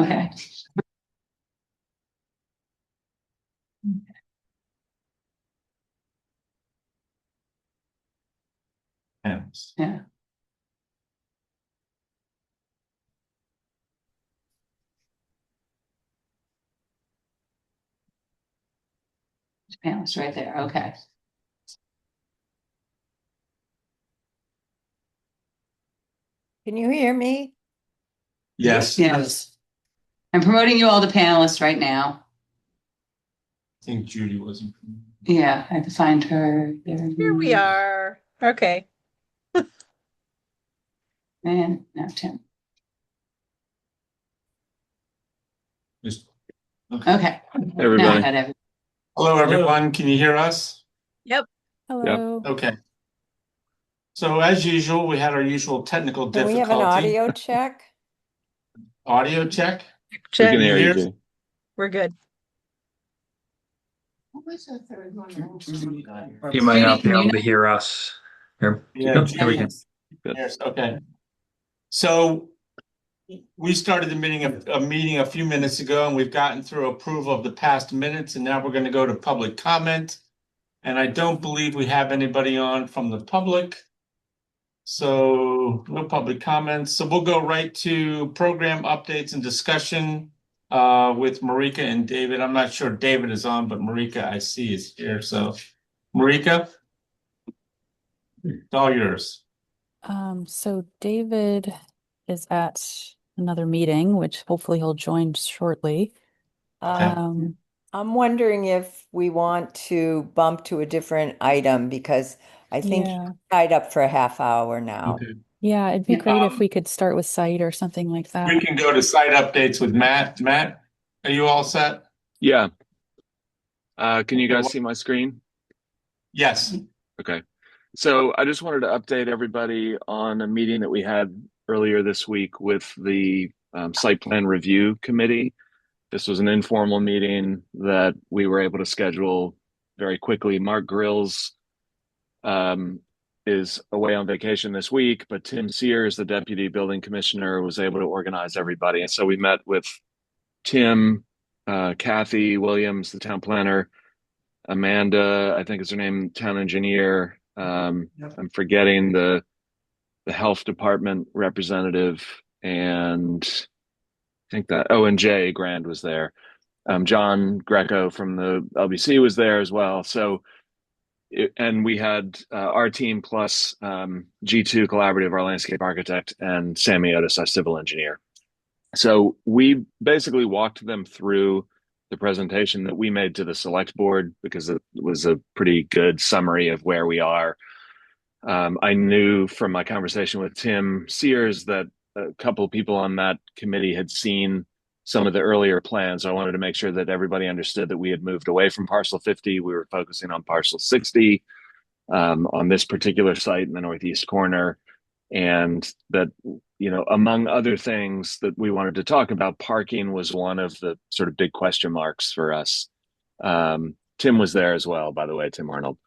Okay. Yes. Yeah. Panelist right there. Okay. Can you hear me? Yes. Yes. I'm promoting you all to panelists right now. I think Judy wasn't. Yeah, I have to find her. Here we are. Okay. And now Tim. Just, Okay. Everybody. Now I got everything. Hello, everyone. Can you hear us? Yep. Hello. Okay. So as usual, we had our usual technical Can difficulty. we have an audio check? Audio check? We Check. can hear you, Here. Jay. We're good. What was the third one? You might not be Judy, can you able to hear us. Here, Yeah, oh, there we go. Good. Yes, okay. So we started the meeting a few minutes ago, and we've gotten through approval of the past minutes, and now we're going to go to public comment. And I don't believe we have anybody on from the public. So no public comments. So we'll go right to program updates and discussion with Marika and David. I'm not sure David is on, but Marika I see is here. So Marika, it's all yours. So David is at another meeting, which hopefully he'll join shortly. I'm wondering if we want to bump to a different item because I think Yeah. he's tied up for a half hour now. Okay. Yeah, it'd be great if we could start with site or something like We that. can go to site updates with Matt. Matt, are you all set? Yeah. Can you guys see my screen? Yes. Okay. So I just wanted to update everybody on a meeting that we had earlier this week with the site plan review committee. This was an informal meeting that we were able to schedule very quickly. Mark Grills is away on vacation this week, but Tim Sears, the deputy building commissioner, was able to organize everybody. And so we met with Tim, Kathy Williams, the town planner, Amanda, I think is her name, town engineer. I'm forgetting the health department representative, and I think that, and Jay Grand was there. John Greco from the LBC was there as well. So, and we had our team plus G2 Collaborative, our landscape architect, and Sammy Otis, our civil engineer. So we basically walked them through the presentation that we made to the select board because it was a pretty good summary of where we are. I knew from my conversation with Tim Sears that a couple of people on that committee had seen some of the earlier plans. So I wanted to make sure that everybody understood that we had moved away from parcel 50. We were focusing on parcel 60 on this particular site in the northeast corner. And that, among other things that we wanted to talk about, parking was one of the sort of big question marks for us. Tim was there as well, by the way, Tim Arnold.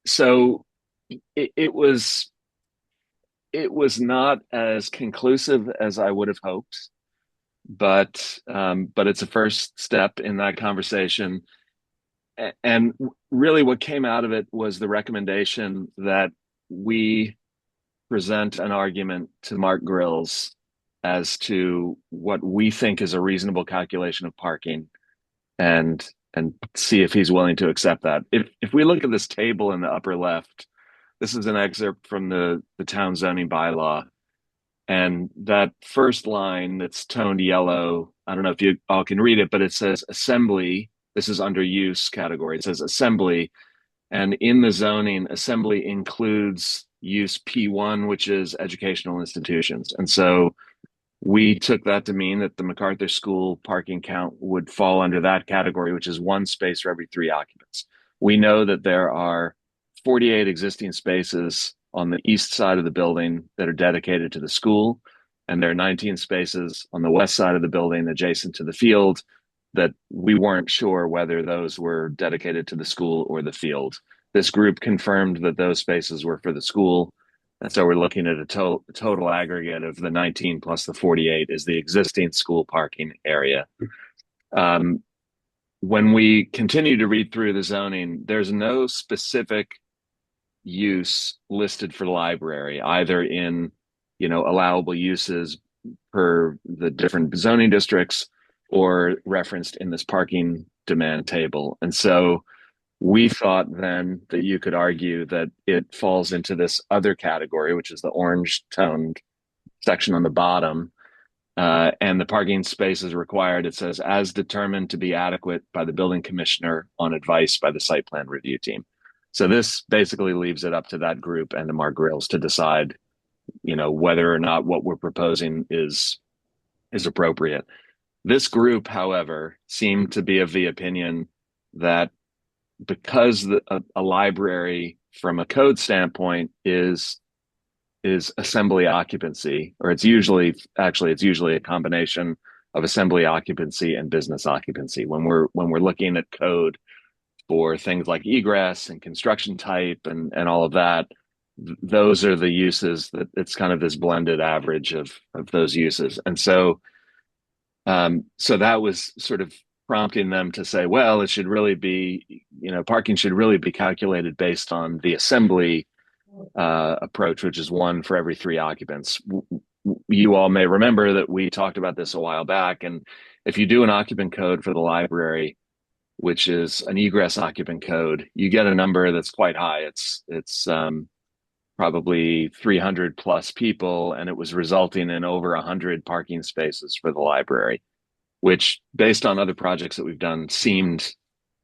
So it was not as conclusive as I would have hoped, but it's a first step in that conversation. And really what came out of it was the recommendation that we present an argument to Mark Grills as to what we think is a reasonable calculation of parking and see if he's willing to accept that. If we look at this table in the upper left, this is an excerpt from the town zoning bylaw. And that first line that's toned yellow, I don't know if you all can read it, but it says assembly. This is under use category. It says assembly. And in the zoning, assembly includes use P1, which is educational institutions. And so we took that to mean that the MacArthur School parking count would fall under that category, which is one space for every 3 occupants. We know that there are 48 existing spaces on the east side of the building that are dedicated to the school, and there are 19 spaces on the west side of the building adjacent to the field that we weren't sure whether those were dedicated to the school or the field. This group confirmed that those spaces were for the school. And so we're looking at a total aggregate of the 19 plus the 48 is the existing school parking area. When we continue to read through the zoning, there's no specific use listed for library, either in, allowable uses per the different zoning districts or referenced in this parking demand table. And so we thought then that you could argue that it falls into this other category, which is the orange toned section on the bottom. And the parking space is required, it says, as determined to be adequate by the building commissioner on advice by the site plan review team. So this basically leaves it up to that group and to Mark Grills to decide, whether or not what we're proposing is appropriate. This group, however, seemed to be of the opinion that because a library from a code standpoint is assembly occupancy, or it's usually a combination of assembly occupancy and business occupancy. When we're looking at code for things like egress and construction type and all of that, those are the uses that it's kind of this blended average of those uses. And so that was sort of prompting them to say, well, it should really be, parking should really be calculated based on the assembly approach, which is 1 for every 3 occupants. You all may remember that we talked about this a while back. And if you do an occupant code for the library, which is an egress occupant code, you get a number that's quite high. It's probably 300 plus people, and it was resulting in over 100 parking spaces for the library, which, based on other projects that we've done, seemed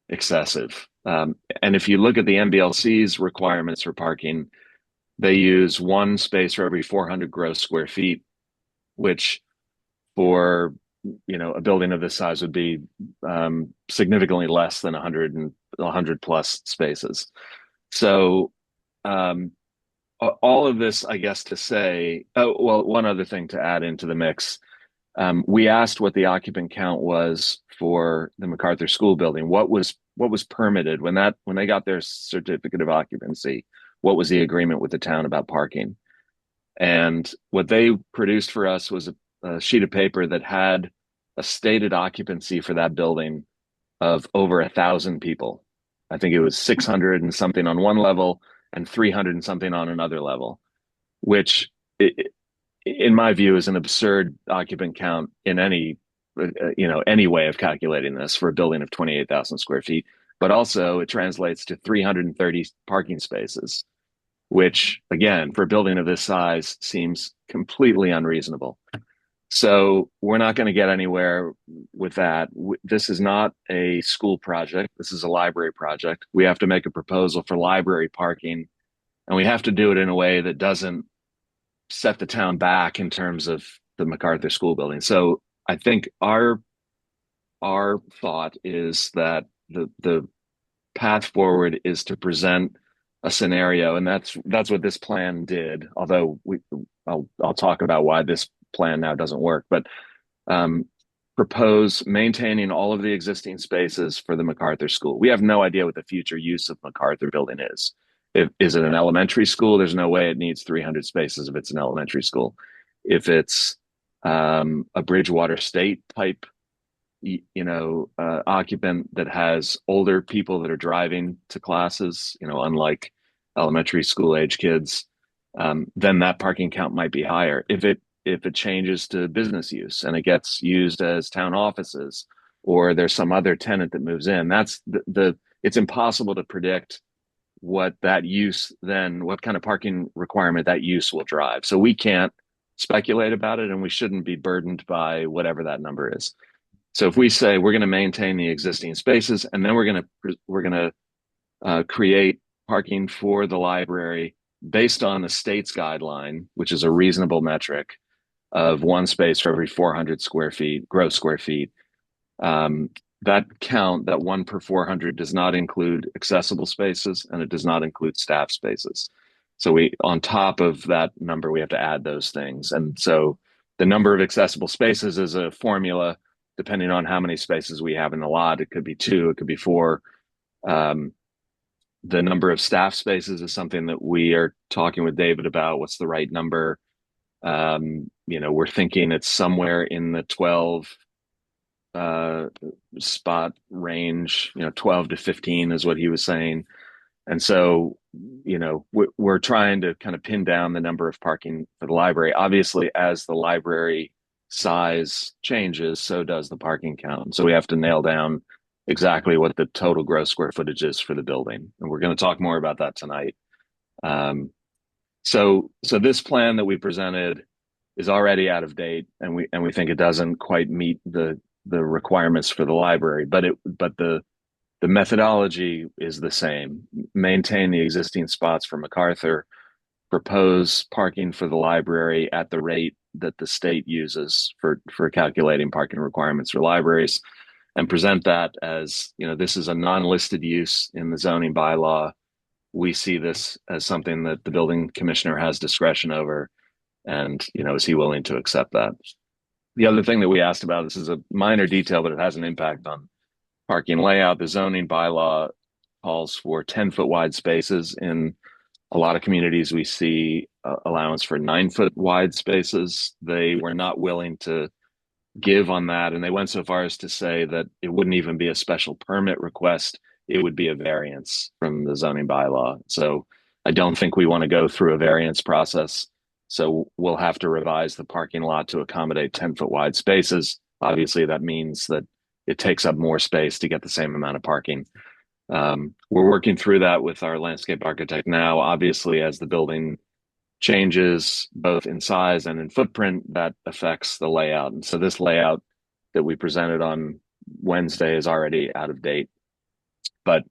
excessive. And if you look at the MBLC's requirements for parking, they use 1 space for every 400 gross square feet, which for a building of this size would be significantly less than 100 plus spaces. So all of this, I guess, to say, one other thing to add into the mix. We asked what the occupant count was for the MacArthur School building. What was permitted when they got their certificate of occupancy? What was the agreement with the town about parking? And what they produced for us was a sheet of paper that had a stated occupancy for that building of over 1,000 people. I think it was 600 and something on one level and 300 and something on another level, which in my view is an absurd occupant count in any way of calculating this for a building of 28,000 square feet. But also it translates to 330 parking spaces, which again, for a building of this size, seems completely unreasonable. So we're not going to get anywhere with that. This is not a school project. This is a library project. We have to make a proposal for library parking, and we have to do it in a way that doesn't set the town back in terms of the MacArthur School building. So I think our thought is that the path forward is to present a scenario, and that's what this plan did. Although I'll talk about why this plan now doesn't work, but propose maintaining all of the existing spaces for the MacArthur School. We have no idea what the future use of MacArthur building is. Is it an elementary school? There's no way it needs 300 spaces if it's an elementary school. If it's a Bridgewater State type, occupant that has older people that are driving to classes, unlike elementary school age kids, then that parking count might be higher. If it changes to business use and it gets used as town offices, or there's some other tenant that moves in, that's it's impossible to predict what that use then, what kind of parking requirement that use will drive. So we can't speculate about it, and we shouldn't be burdened by whatever that number is. So if we say we're going to maintain the existing spaces, and then we're going to create parking for the library based on the state's guideline, which is a reasonable metric of 1 space for every 400 square feet, gross square feet. That count, that 1 per 400, does not include accessible spaces, and it does not include staff spaces. So on top of that number, we have to add those things. And so the number of accessible spaces is a formula depending on how many spaces we have in the lot. It could be 2, it could be 4. The number of staff spaces is something that we are talking with David about. What's the right number? We're thinking it's somewhere in the 12 spot range, 12 to 15 is what he was saying. And so, we're trying to kind of pin down the number of parking for the library. Obviously, as the library size changes, so does the parking count. So we have to nail down exactly what the total gross square footage is for the building. And we're going to talk more about that tonight. So this plan that we presented is already out of date, and we think it doesn't quite meet the requirements for the library, but the methodology is the same. Maintain the existing spots for MacArthur, propose parking for the library at the rate that the state uses for calculating parking requirements for libraries, and present that as, this is a non-listed use in the zoning bylaw. We see this as something that the building commissioner has discretion over, and, is he willing to accept that? The other thing that we asked about, this is a minor detail, but it has an impact on parking layout. The zoning bylaw calls for 10-foot wide spaces. In a lot of communities, we see allowance for 9-foot wide spaces. They were not willing to give on that, and they went so far as to say that it wouldn't even be a special permit request. It would be a variance from the zoning bylaw. So I don't think we want to go through a variance process. So we'll have to revise the parking lot to accommodate 10-foot wide spaces. Obviously, that means that it takes up more space to get the same amount of parking. We're working through that with our landscape architect now. Obviously, as the building changes both in size and in footprint, that affects the layout. And so this layout that we presented on Wednesday is already out of date. But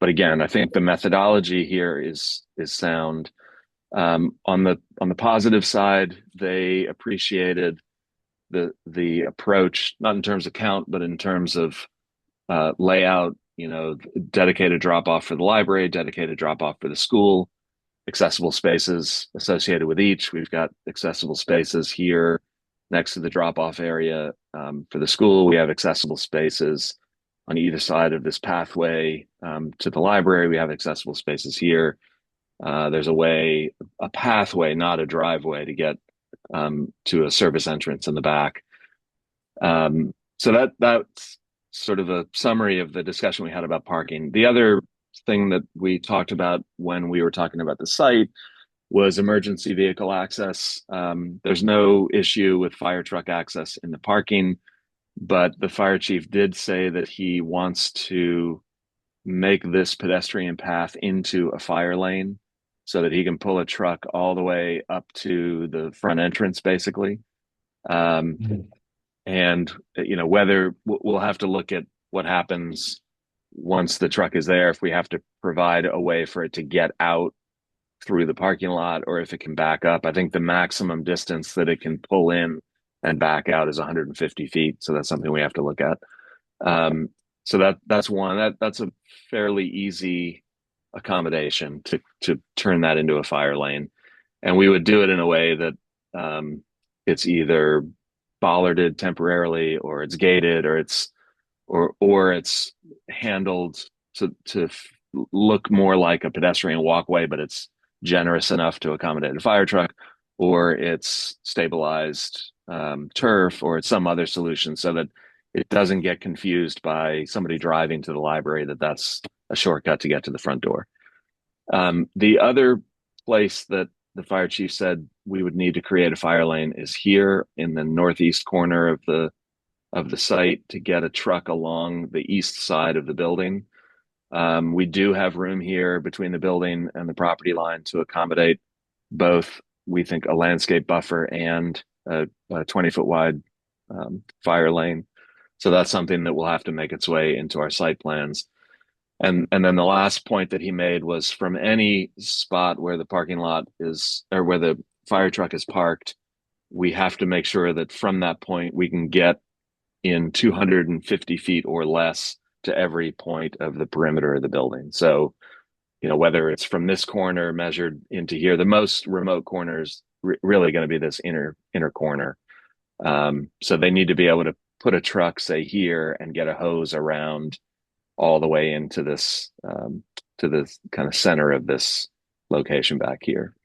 again, I think the methodology here is sound. On the positive side, they appreciated the approach, not in terms of count, but in terms of layout. Dedicated drop off for the library, dedicated drop off for the school, accessible spaces associated with each. We've got accessible spaces here next to the drop off area for the school. We have accessible spaces on either side of this pathway to the library. We have accessible spaces here. There's a pathway, not a driveway, to get to a service entrance in the back. So that's sort of a summary of the discussion we had about parking. The other thing that we talked about when we were talking about the site was emergency vehicle access. There's no issue with fire truck access in the parking, but the fire chief did say that he wants to make this pedestrian path into a fire lane so that he can pull a truck all the way up to the front entrance, basically. And, whether we'll have to look at what happens once the truck is there, if we have to provide a way for it to get out through the parking lot, or if it can back up. I think the maximum distance that it can pull in and back out is 150 feet. So that's something we have to look at. So that's one. That's a fairly easy accommodation to turn that into a fire lane. And we would do it in a way that it's either bollarded temporarily, or it's gated, or it's handled to look more like a pedestrian walkway, but it's generous enough to accommodate a fire truck, or it's stabilized turf, or it's some other solution so that it doesn't get confused by somebody driving to the library that's a shortcut to get to the front door. The other place that the fire chief said we would need to create a fire lane is here in the northeast corner of the site, to get a truck along the east side of the building. We do have room here between the building and the property line to accommodate both, we think, a landscape buffer and a 20-foot wide fire lane. So that's something that will have to make its way into our site plans. And then the last point that he made was, from any spot where the parking lot is, or where the fire truck is parked, we have to make sure that from that point we can get in 250 feet or less to every point of the perimeter of the building. So, whether it's from this corner measured into here, the most remote corner is really going to be this inner corner. So they need to be able to put a truck, say, here, and get a hose around all the way into this to the kind of center of this location back here.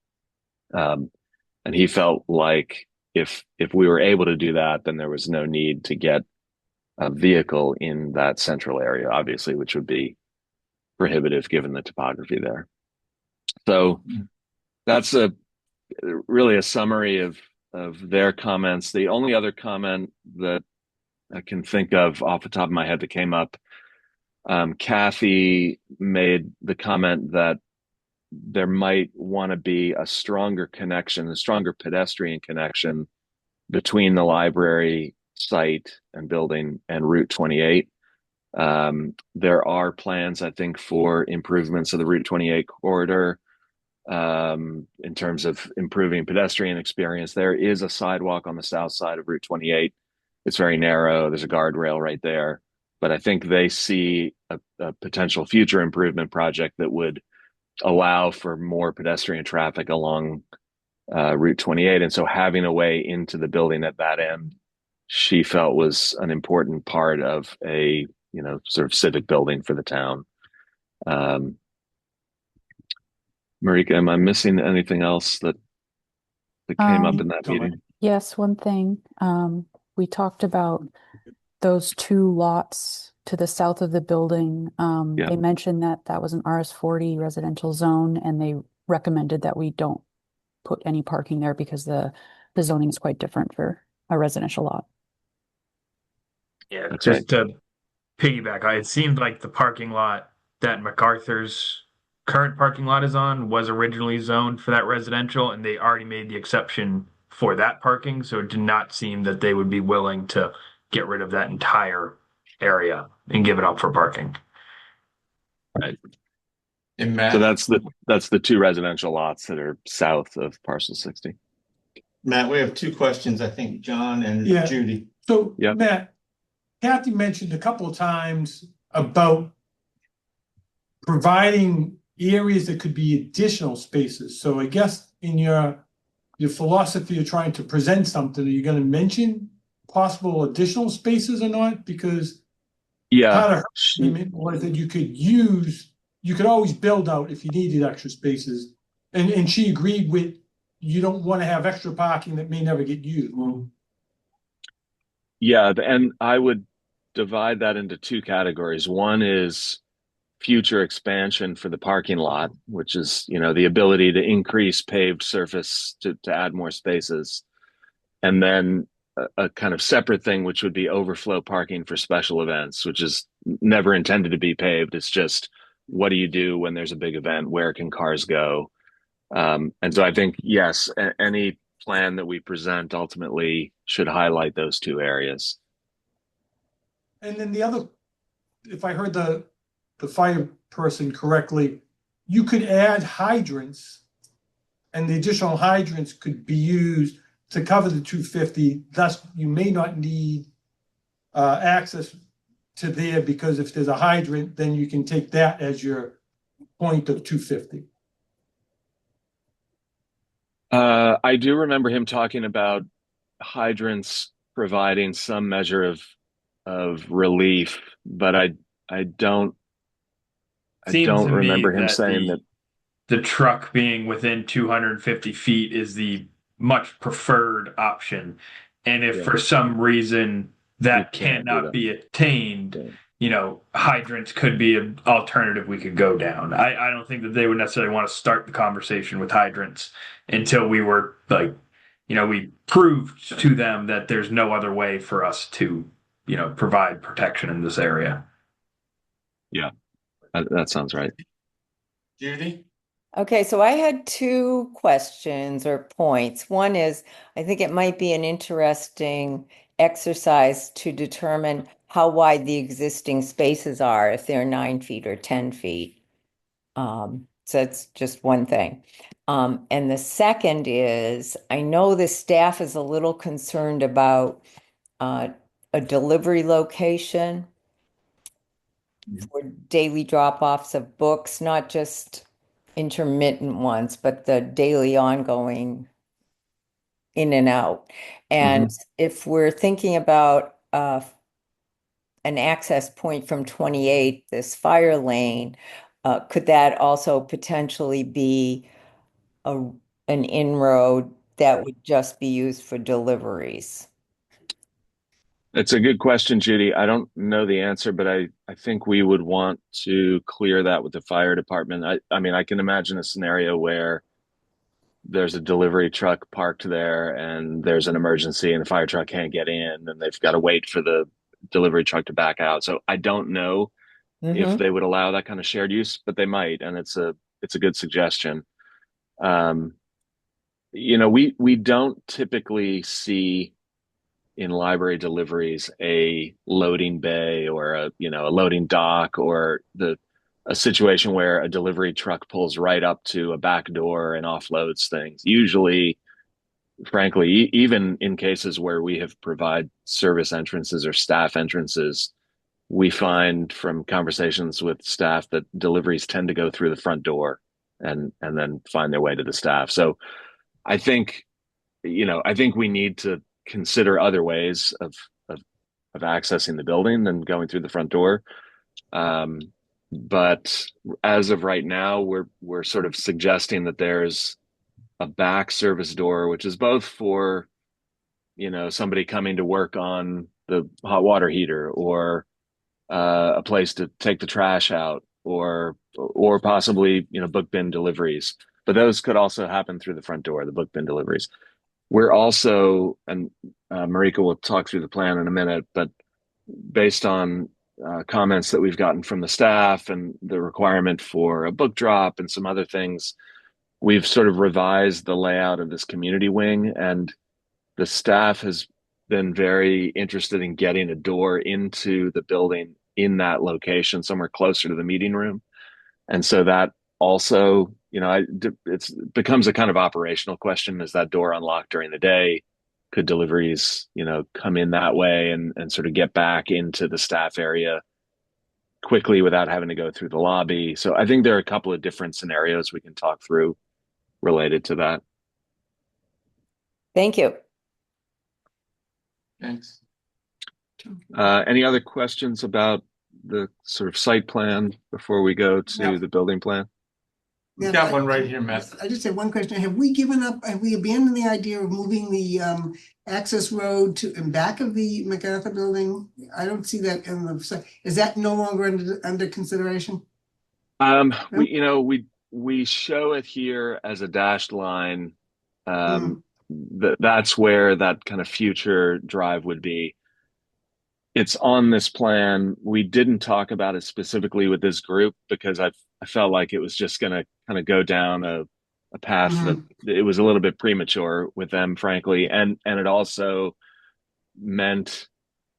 And he felt like if we were able to do that, then there was no need to get a vehicle in that central area, obviously, which would be prohibitive given the topography there. So that's really a summary of their comments. The only other comment that I can think of off the top of my head that came up, Kathy made the comment that there might want to be a stronger connection, a stronger pedestrian connection between the library site and building and Route 28. There are plans, I think, for improvements of the Route 28 corridor in terms of improving pedestrian experience. There is a sidewalk on the south side of Route 28. It's very narrow. There's a guardrail right there. But I think they see a potential future improvement project that would allow for more pedestrian traffic along Route 28. And so having a way into the building at that end, she felt was an important part of a, sort of civic building for the town. Marika, am I missing anything else that came up in that meeting? Yes, one thing. We talked about those two lots to the south of the building. Yeah. They mentioned that was an RS40 residential zone, and they recommended that we don't put any parking there because the zoning is quite different for a residential lot. Yeah, That's just to piggyback, it seemed like the parking lot that MacArthur's current parking lot is on was originally zoned for that residential, and they already made the exception for that parking. So it did not seem that they would be willing to get rid of that entire area and give it up for parking. Right. And Matt, So that's the two residential lots that are south of parcel 60. Matt, we have two questions, I think, John and Yeah. Judy. So, Yep. Matt, Kathy mentioned a couple of times about providing areas that could be additional spaces. So I guess in your philosophy of trying to present something, are you going to mention possible additional spaces or not? Because Yeah. part of her statement was that you could always build out if you needed extra spaces. And she agreed with, you don't want to have extra parking that may never get used. Yeah, and I would divide that into two categories. One is future expansion for the parking lot, which is, the ability to increase paved surface to add more spaces. And then a kind of separate thing, which would be overflow parking for special events, which is never intended to be paved. It's just, what do you do when there's a big event? Where can cars go? And so I think, yes, any plan that we present ultimately should highlight those two areas. And then the other, if I heard the fire person correctly, you could add hydrants, and the additional hydrants could be used to cover the 250. Thus, you may not need access to there, because if there's a hydrant, then you can take that as your point of 250. I do remember him talking about hydrants providing some measure of relief, but I don't Seems to me remember him that saying that. the truck being within 250 feet is the much preferred option. And if Yeah. for some reason that You can't do cannot that. be attained, Yeah. hydrants could be an alternative we could go down. I don't think that they would necessarily want to start the conversation with hydrants until we were we proved to them that there's no other way for us to, provide protection in this area. Yeah, that sounds right. Judy? Okay, so I had two questions or points. One is, I think it might be an interesting exercise to determine how wide the existing spaces are, if they're 9 feet or 10 feet. So that's just one thing. And the second is, I know the staff is a little concerned about a delivery location for daily drop-offs of books, not just intermittent ones, but the daily ongoing in and out. And if we're thinking about an access point from 28, this fire lane, could that also potentially be an inroad that would just be used for deliveries? It's a good question, Judy. I don't know the answer, but I think we would want to clear that with the fire department. I mean, I can imagine a scenario where there's a delivery truck parked there and there's an emergency and the fire truck can't get in and they've got to wait for the delivery truck to back out. So I don't know if they would allow that kind of shared use, but they might, and it's a good suggestion. You know, we don't typically see in library deliveries a loading bay or a loading dock or a situation where a delivery truck pulls right up to a back door and offloads things. Usually, frankly, even in cases where we have provide service entrances or staff entrances, we find from conversations with staff that deliveries tend to go through the front door and then find their way to the staff. So I think, I think we need to consider other ways of accessing the building than going through the front door. But as of right now, we're sort of suggesting that there's a back service door, which is both for, somebody coming to work on the hot water heater or a place to take the trash out or possibly, book bin deliveries. But those could also happen through the front door, the book bin deliveries. We're also, and Marika will talk through the plan in a minute, but based on comments that we've gotten from the staff and the requirement for a book drop and some other things, we've sort of revised the layout of this community wing, and the staff has been very interested in getting a door into the building in that location, somewhere closer to the meeting room. And so that also, it becomes a kind of operational question. Is that door unlocked during the day? Could deliveries, come in that way and sort of get back into the staff area quickly without having to go through the lobby? So I think there are a couple of different scenarios we can talk through related to that. Thank you. Thanks. Any other questions about the sort of site plan before we go to the building plan? We've got one right here, Matt. I just have one question. Have we abandoned the idea of moving the access road to in back of the MacArthur building? I don't see that in the, is that no longer under consideration? We show it here as a dashed line. That's where that kind of future drive would be. It's on this plan. We didn't talk about it specifically with this group because I felt like it was just going to kind of go down a path that it was a little bit premature with them, frankly. And it also meant,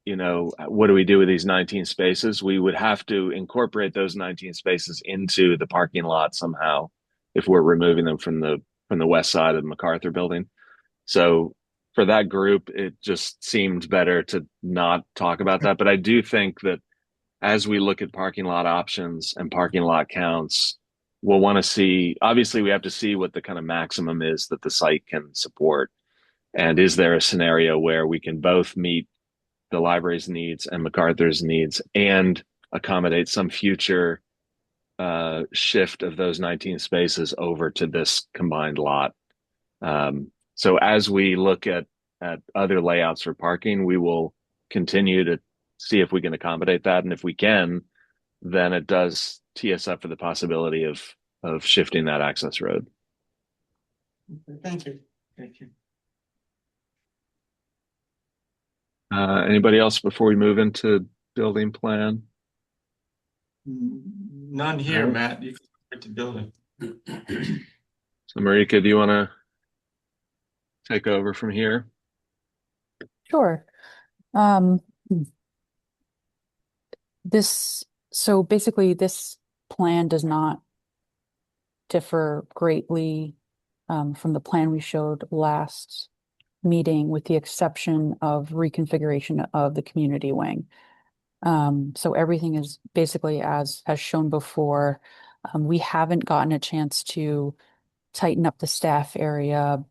what do we do with these 19 spaces? We would have to incorporate those 19 spaces into the parking lot somehow if we're removing them from the west side of the MacArthur building. So for that group, it just seemed better to not talk about that. But I do think that as we look at parking lot options and parking lot counts, we'll want to see, obviously we have to see what the kind of maximum is that the site can support. And is there a scenario where we can both meet the library's needs and MacArthur's needs and accommodate some future shift of those 19 spaces over to this combined lot? So as we look at other layouts for parking, we will continue to see if we can accommodate that. And if we can, then it does tee us up for the possibility of shifting that access road. Thank you. Thank you. Anybody else before we move into building plan? None here, No. Matt. You can start the building. So Marika, do you want to take over from here? Sure. So basically this plan does not differ greatly from the plan we showed last meeting, with the exception of reconfiguration of the community wing. So everything is basically as shown before. We haven't gotten a chance to tighten up the staff area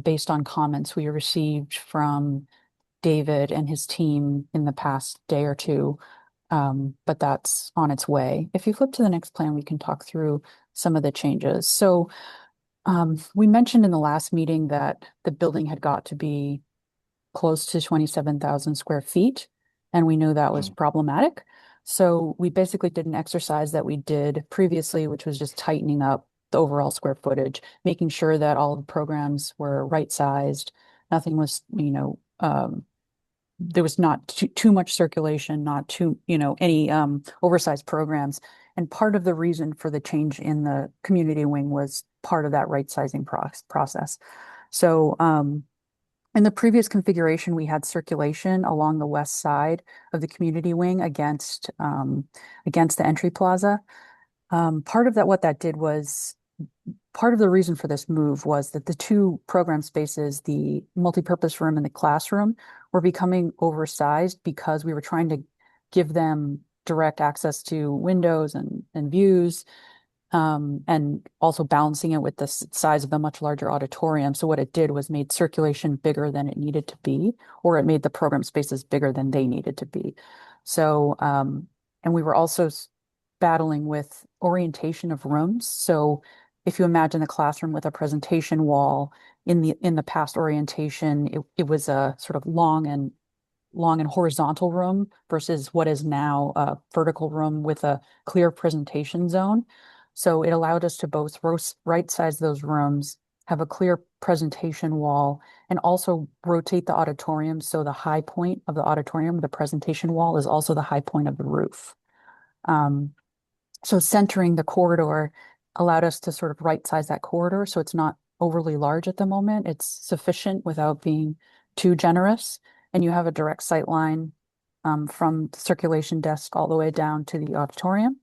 based on comments we received from David and his team in the past day or two. But that's on its way. If you flip to the next plan, we can talk through some of the changes. So we mentioned in the last meeting that the building had got to be close to 27,000 square feet, and we knew that was problematic. So we basically did an exercise that we did previously, which was just tightening up the overall square footage, making sure that all the programs were right-sized. Nothing was, there was not too much circulation, not too, any oversized programs. And part of the reason for the change in the community wing was part of that right sizing process. So in the previous configuration, we had circulation along the west side of the community wing against the entry plaza. Part of that, what that did was, part of the reason for this move was that the two program spaces, the multipurpose room and the classroom, were becoming oversized because we were trying to give them direct access to windows and views, and also balancing it with the size of the much larger auditorium. So what it did was made circulation bigger than it needed to be, or it made the program spaces bigger than they needed to be. So, and we were also battling with orientation of rooms. So if you imagine the classroom with a presentation wall, in the past orientation, it was a sort of long and horizontal room versus what is now a vertical room with a clear presentation zone. So it allowed us to both right size those rooms, have a clear presentation wall, and also rotate the auditorium. So the high point of the auditorium, the presentation wall, is also the high point of the roof. So centering the corridor allowed us to sort of right size that corridor. So it's not overly large at the moment. It's sufficient without being too generous. And you have a direct sight line from the circulation desk all the way down to the auditorium.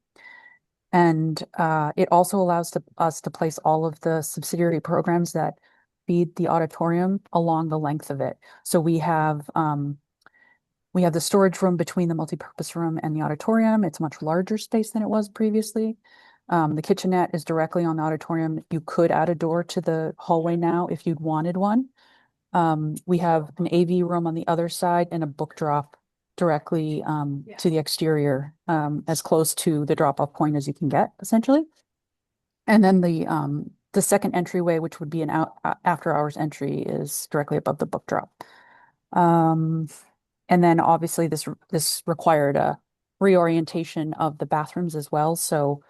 And it also allows us to place all of the subsidiary programs that feed the auditorium along the length of it. So we have the storage room between the multipurpose room and the auditorium. It's a much larger space than it was previously. The kitchenette is directly on the auditorium. You could add a door to the hallway now if you'd wanted one. We have an AV room on the other side and a book drop directly to the exterior, as close to the drop-off point as you can get, essentially. And then the second entryway, which would be an after-hours entry, is directly above the book drop. And then obviously this required a reorientation of the bathrooms as well. So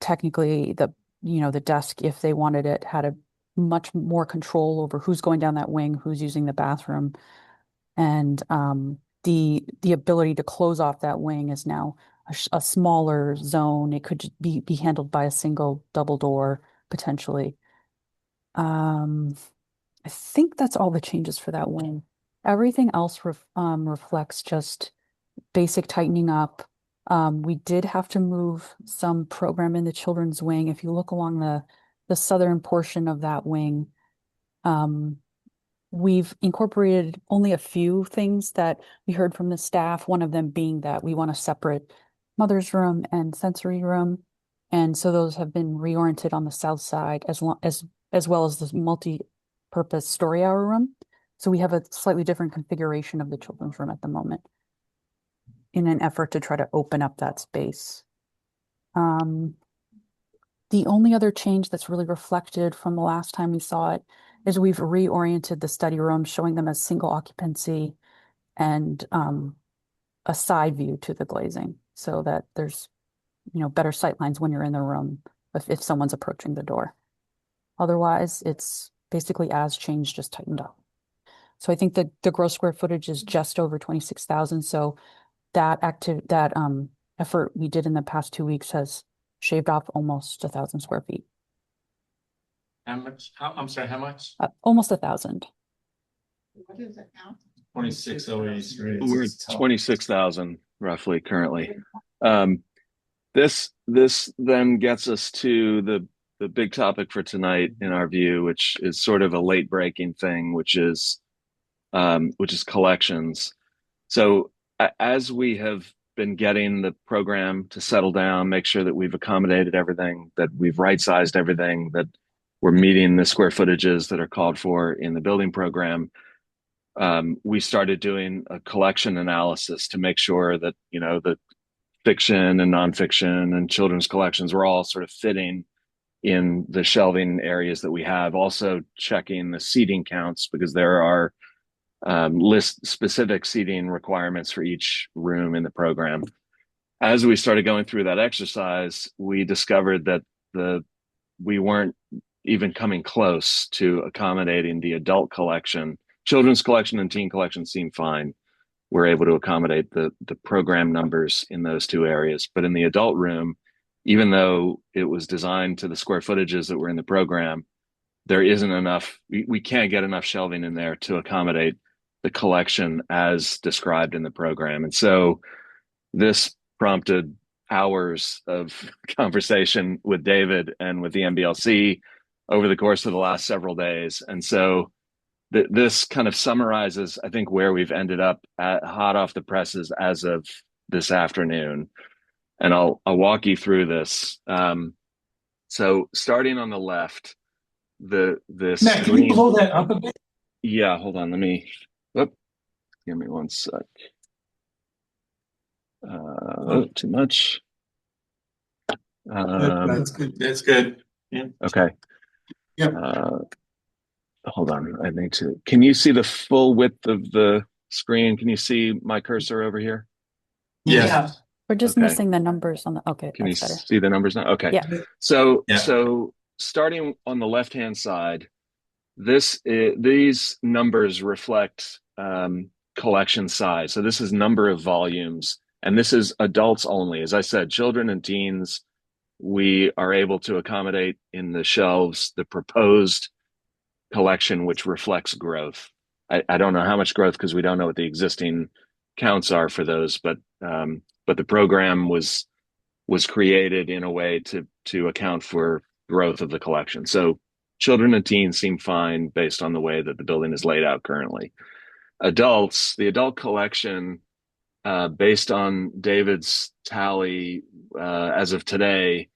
technically the desk, if they wanted it, had a much more control over who's going down that wing, who's using the bathroom. And the ability to close off that wing is now a smaller zone. It could be handled by a single double door potentially. I think that's all the changes for that wing. Everything else reflects just basic tightening up. We did have to move some program in the children's wing. If you look along the southern portion of that wing, we've incorporated only a few things that we heard from the staff, one of them being that we want a separate mother's room and sensory room. And so those have been reoriented on the south side as well as the multi-purpose story hour room. So we have a slightly different configuration of the children's room at the moment in an effort to try to open up that space. The only other change that's really reflected from the last time we saw it is we've reoriented the study rooms, showing them as single occupancy and a side view to the glazing, so that there's better sight lines when you're in the room if someone's approaching the door. Otherwise, it's basically as changed, just tightened up. So I think the gross square footage is just over 26,000. So that effort we did in the past 2 weeks has shaved off almost 1,000 square feet. How much? I'm sorry, how much? Almost 1,000. What is it now? 2608. We're at 26,000 roughly currently. This then gets us to the big topic for tonight in our view, which is sort of a late breaking thing, which is collections. So as we have been getting the program to settle down, make sure that we've accommodated everything, that we've right-sized everything, that we're meeting the square footages that are called for in the building program, we started doing a collection analysis to make sure that, you know, the fiction and nonfiction and children's collections were all sort of fitting in the shelving areas that we have. Also checking the seating counts, because there are list specific seating requirements for each room in the program. As we started going through that exercise, we discovered that we weren't even coming close to accommodating the adult collection. Children's collection and teen collection seemed fine. We're able to accommodate the program numbers in those two areas. But in the adult room, even though it was designed to the square footages that were in the program, there isn't enough, we can't get enough shelving in there to accommodate the collection as described in the program. And so this prompted hours of conversation with David and with the MBLC over the course of the last several days. And so this kind of summarizes, I think, where we've ended up at, hot off the presses as of this afternoon. And I'll walk you through this. So starting on the left, this Matt, can you blow that up a bit? Yeah, hold on. Give me one sec. Too much. That's good. That's good. Yeah. Okay. Yep. Hold on. I need to. Can you see the full width of the screen? Can you see my cursor over here? Yeah. We're just Okay. missing the numbers on the, okay, Can you that's better. see the numbers now? Okay. Yeah. So Yeah. so starting on the left-hand side, these numbers reflect collection size. So this is number of volumes, and this is adults only. As I said, children and teens, we are able to accommodate in the shelves the proposed collection, which reflects growth. I don't know how much growth, because we don't know what the existing counts are for those, but the program was created in a way to account for growth of the collection. So children and teens seem fine based on the way that the building is laid out currently. Adults, the adult collection, based on David's tally as of today,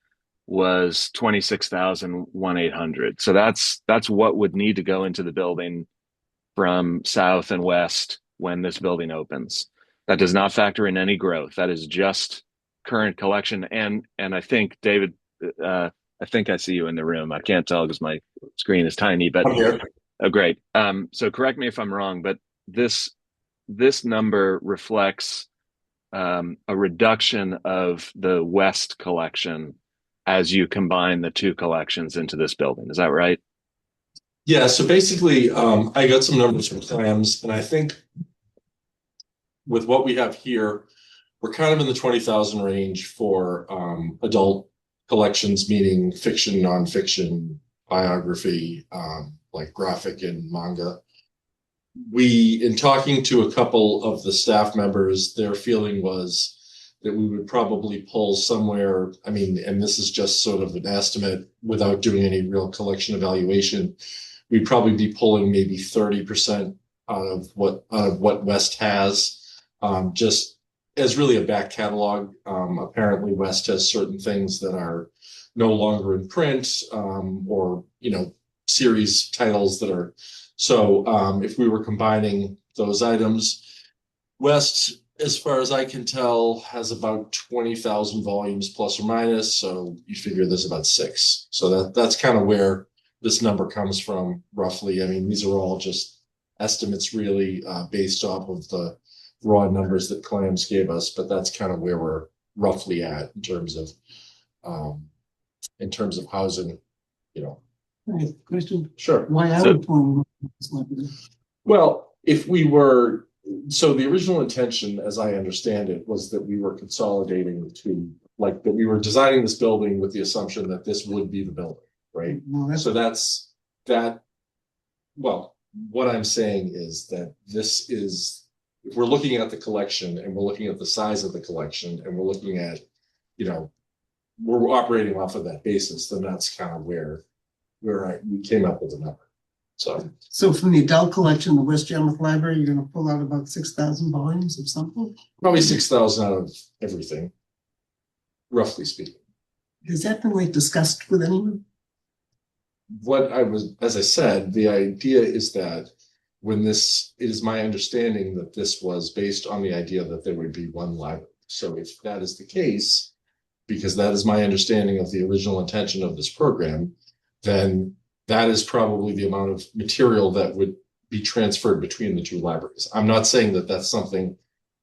was 26,800. So that's what would need to go into the building from south and west when this building opens. That does not factor in any growth. That is just current collection. And I think, David, I think I see you in the room. I can't tell because my screen is tiny, but I'm here. oh, great. So correct me if I'm wrong, but this number reflects a reduction of the West collection as you combine the two collections into this building. Is that right? Yeah, so basically, I got some numbers from Clams, and I think with what we have here, we're kind of in the 20,000 range for adult collections, meaning fiction, nonfiction, biography, like graphic and manga. In talking to a couple of the staff members, their feeling was that we would probably pull somewhere, I mean, and this is just sort of an estimate without doing any real collection evaluation, we'd probably be pulling maybe 30% out of what West has, just as really a back catalog. Apparently West has certain things that are no longer in print, or, you know, series titles that are, so if we were combining those items, West, as far as I can tell, has about 20,000 volumes plus or minus. So you figure there's about 6. So that's kind of where this number comes from, roughly. I mean, these are all just estimates, really, based off of the raw numbers that Clams gave us. But that's kind of where we're roughly at in terms of housing, you know. Question. Sure. Why are So- we pulling this one? Well, if we were, so the original intention, as I understand it, was that we were consolidating to, like, that we were designing this building with the assumption that this would be the building, right? No, that's So that's that. Well, what I'm saying is that this is, if we're looking at the collection and we're looking at the size of the collection and we're looking at, you know, we're operating off of that basis, then that's kind of where we came up with the number. So from the adult collection, the West Yarmouth Library, you're gonna pull out about 6,000 volumes of something? Probably 6,000 out of everything, roughly speaking. Has that been like discussed with anyone? As I said, the idea is that when it is my understanding that this was based on the idea that there would be one library. So if that is the case, because that is my understanding of the original intention of this program, then that is probably the amount of material that would be transferred between the two libraries. I'm not saying that that's something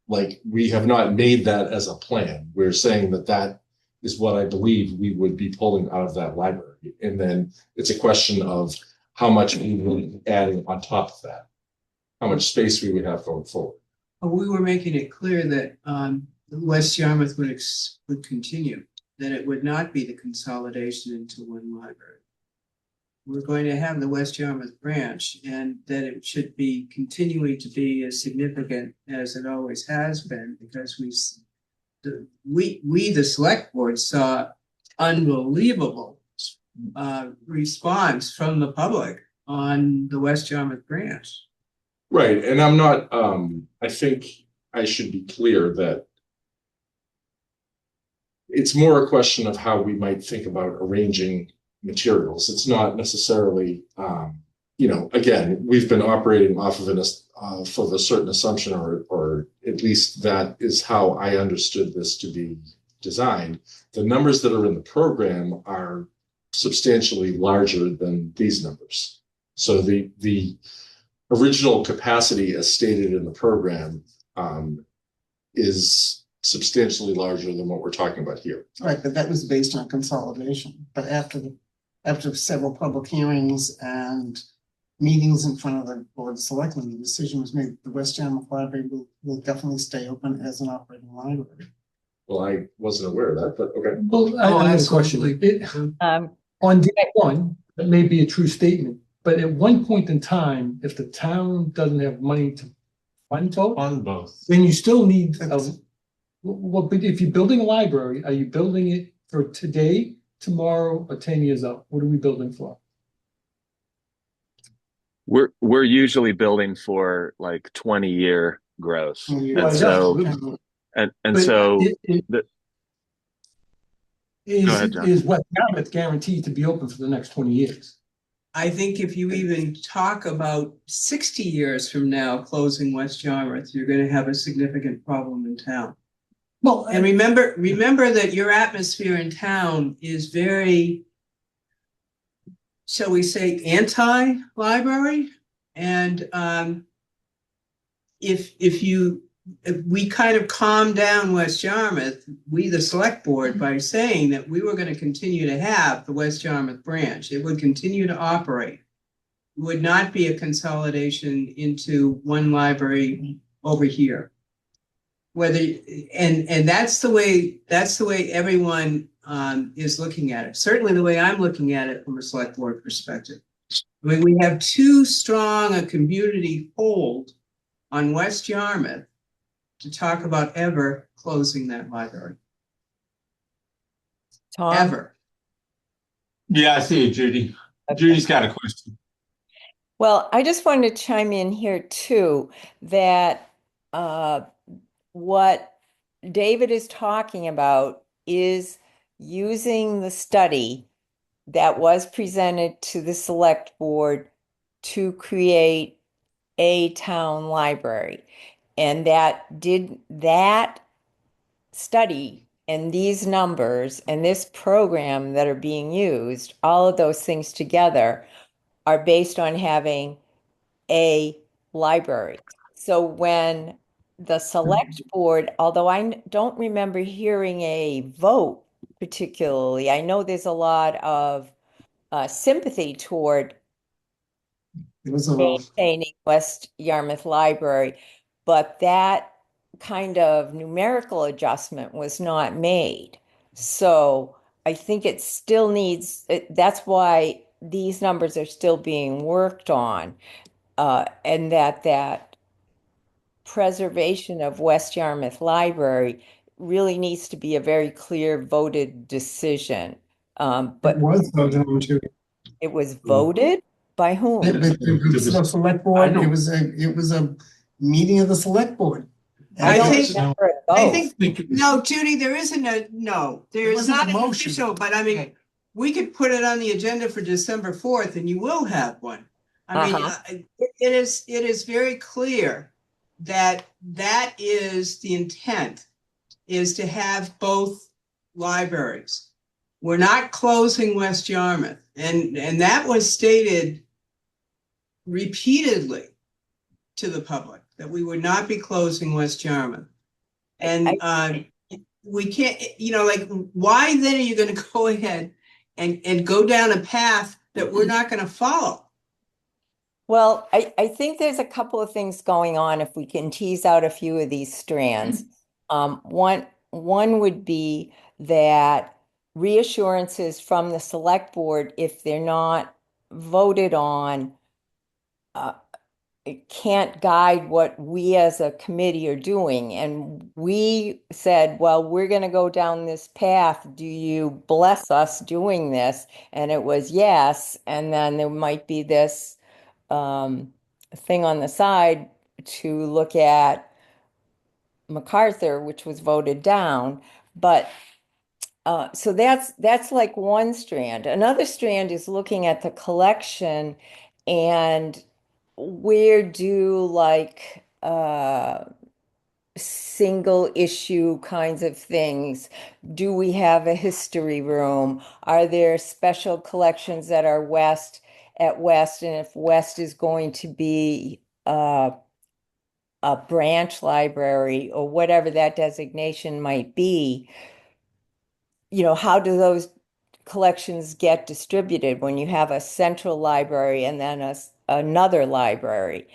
like we have not made that as a plan. We're saying that that is what I believe we would be pulling out of that library. And then it's a question of how much we would be adding on top of that, how much space we would have going forward. We were making it clear that West Yarmouth would continue, that it would not be the consolidation into one library. We're going to have the West Yarmouth branch, and that it should be continuing to be as significant as it always has been, because we the select board saw unbelievable response from the public on the West Yarmouth branch. Right, and I'm not, I think I should be clear that it's more a question of how we might think about arranging materials. It's not necessarily, again, we've been operating off of a certain assumption, or at least that is how I understood this to be designed. The numbers that are in the program are substantially larger than these numbers. So the original capacity as stated in the program is substantially larger than what we're talking about here. Right, but that was based on consolidation. But after several public hearings and meetings in front of the Board of Selectmen, the decision was made, the West Yarmouth Library will definitely stay open as an operating library. Well, I wasn't aware of that, but okay. Well, I have a question. On day one, that may be a true statement, but at one point in time, if the town doesn't have money to fund both, then you still need but if you're building a library, are you building it for today, tomorrow, or 10 years out? What are we building for? We're usually building for like 20-year growth. And so is West Yarmouth guaranteed to be open for the next 20 years? I think if you even talk about 60 years from now closing West Yarmouth, you're going to have a significant problem in town. Well, and remember that your atmosphere in town is very, shall we say, anti-library. And if we kind of calmed down West Yarmouth, we the select board, by saying that we were going to continue to have the West Yarmouth branch. It would continue to operate. It would not be a consolidation into one library over here. And that's the way everyone is looking at it. Certainly the way I'm looking at it from a select board perspective. I mean, we have too strong a community hold on West Yarmouth to talk about ever closing that library. Tom? Ever. Yeah, I see you, Judy. Okay. Judy's got a question. Well, I just wanted to chime in here too, that what David is talking about is using the study that was presented to the select board to create a town library. And that study and these numbers and this program that are being used, all of those things together are based on having a library. So when the select board, although I don't remember hearing a vote particularly, I know there's a lot of sympathy toward maintaining West Yarmouth Library, but that kind of numerical adjustment was not made. So I think it still needs, that's why these numbers are still being worked on, and that preservation of West Yarmouth Library really needs to be a very clear voted decision. But it was voted on too. It was voted by whom? The select board. It was a meeting of the select board. I think no, Judy, there isn't a no. There is not an official, but I mean, we could put it on the agenda for December 4th, and you will have one. I mean, Uh-huh. it is very clear that that is the intent, is to have both libraries. We're not closing West Yarmouth, and that was stated repeatedly to the public, that we would not be closing West Yarmouth. And we can't, you know, like, why then are you going to go ahead and go down a path that we're not going to follow? Well, I think there's a couple of things going on if we can tease out a few of these strands. One would be that reassurances from the select board, if they're not voted on, it can't guide what we as a committee are doing. And we said, well, we're going to go down this path. Do you bless us doing this? And it was yes. And then there might be this thing on the side to look at MacArthur, which was voted down. But so that's like one strand. Another strand is looking at the collection and where do like single issue kinds of things? Do we have a history room? Are there special collections that are at West? And if West is going to be a branch library or whatever that designation might be, you know, how do those collections get distributed when you have a central library and then another library?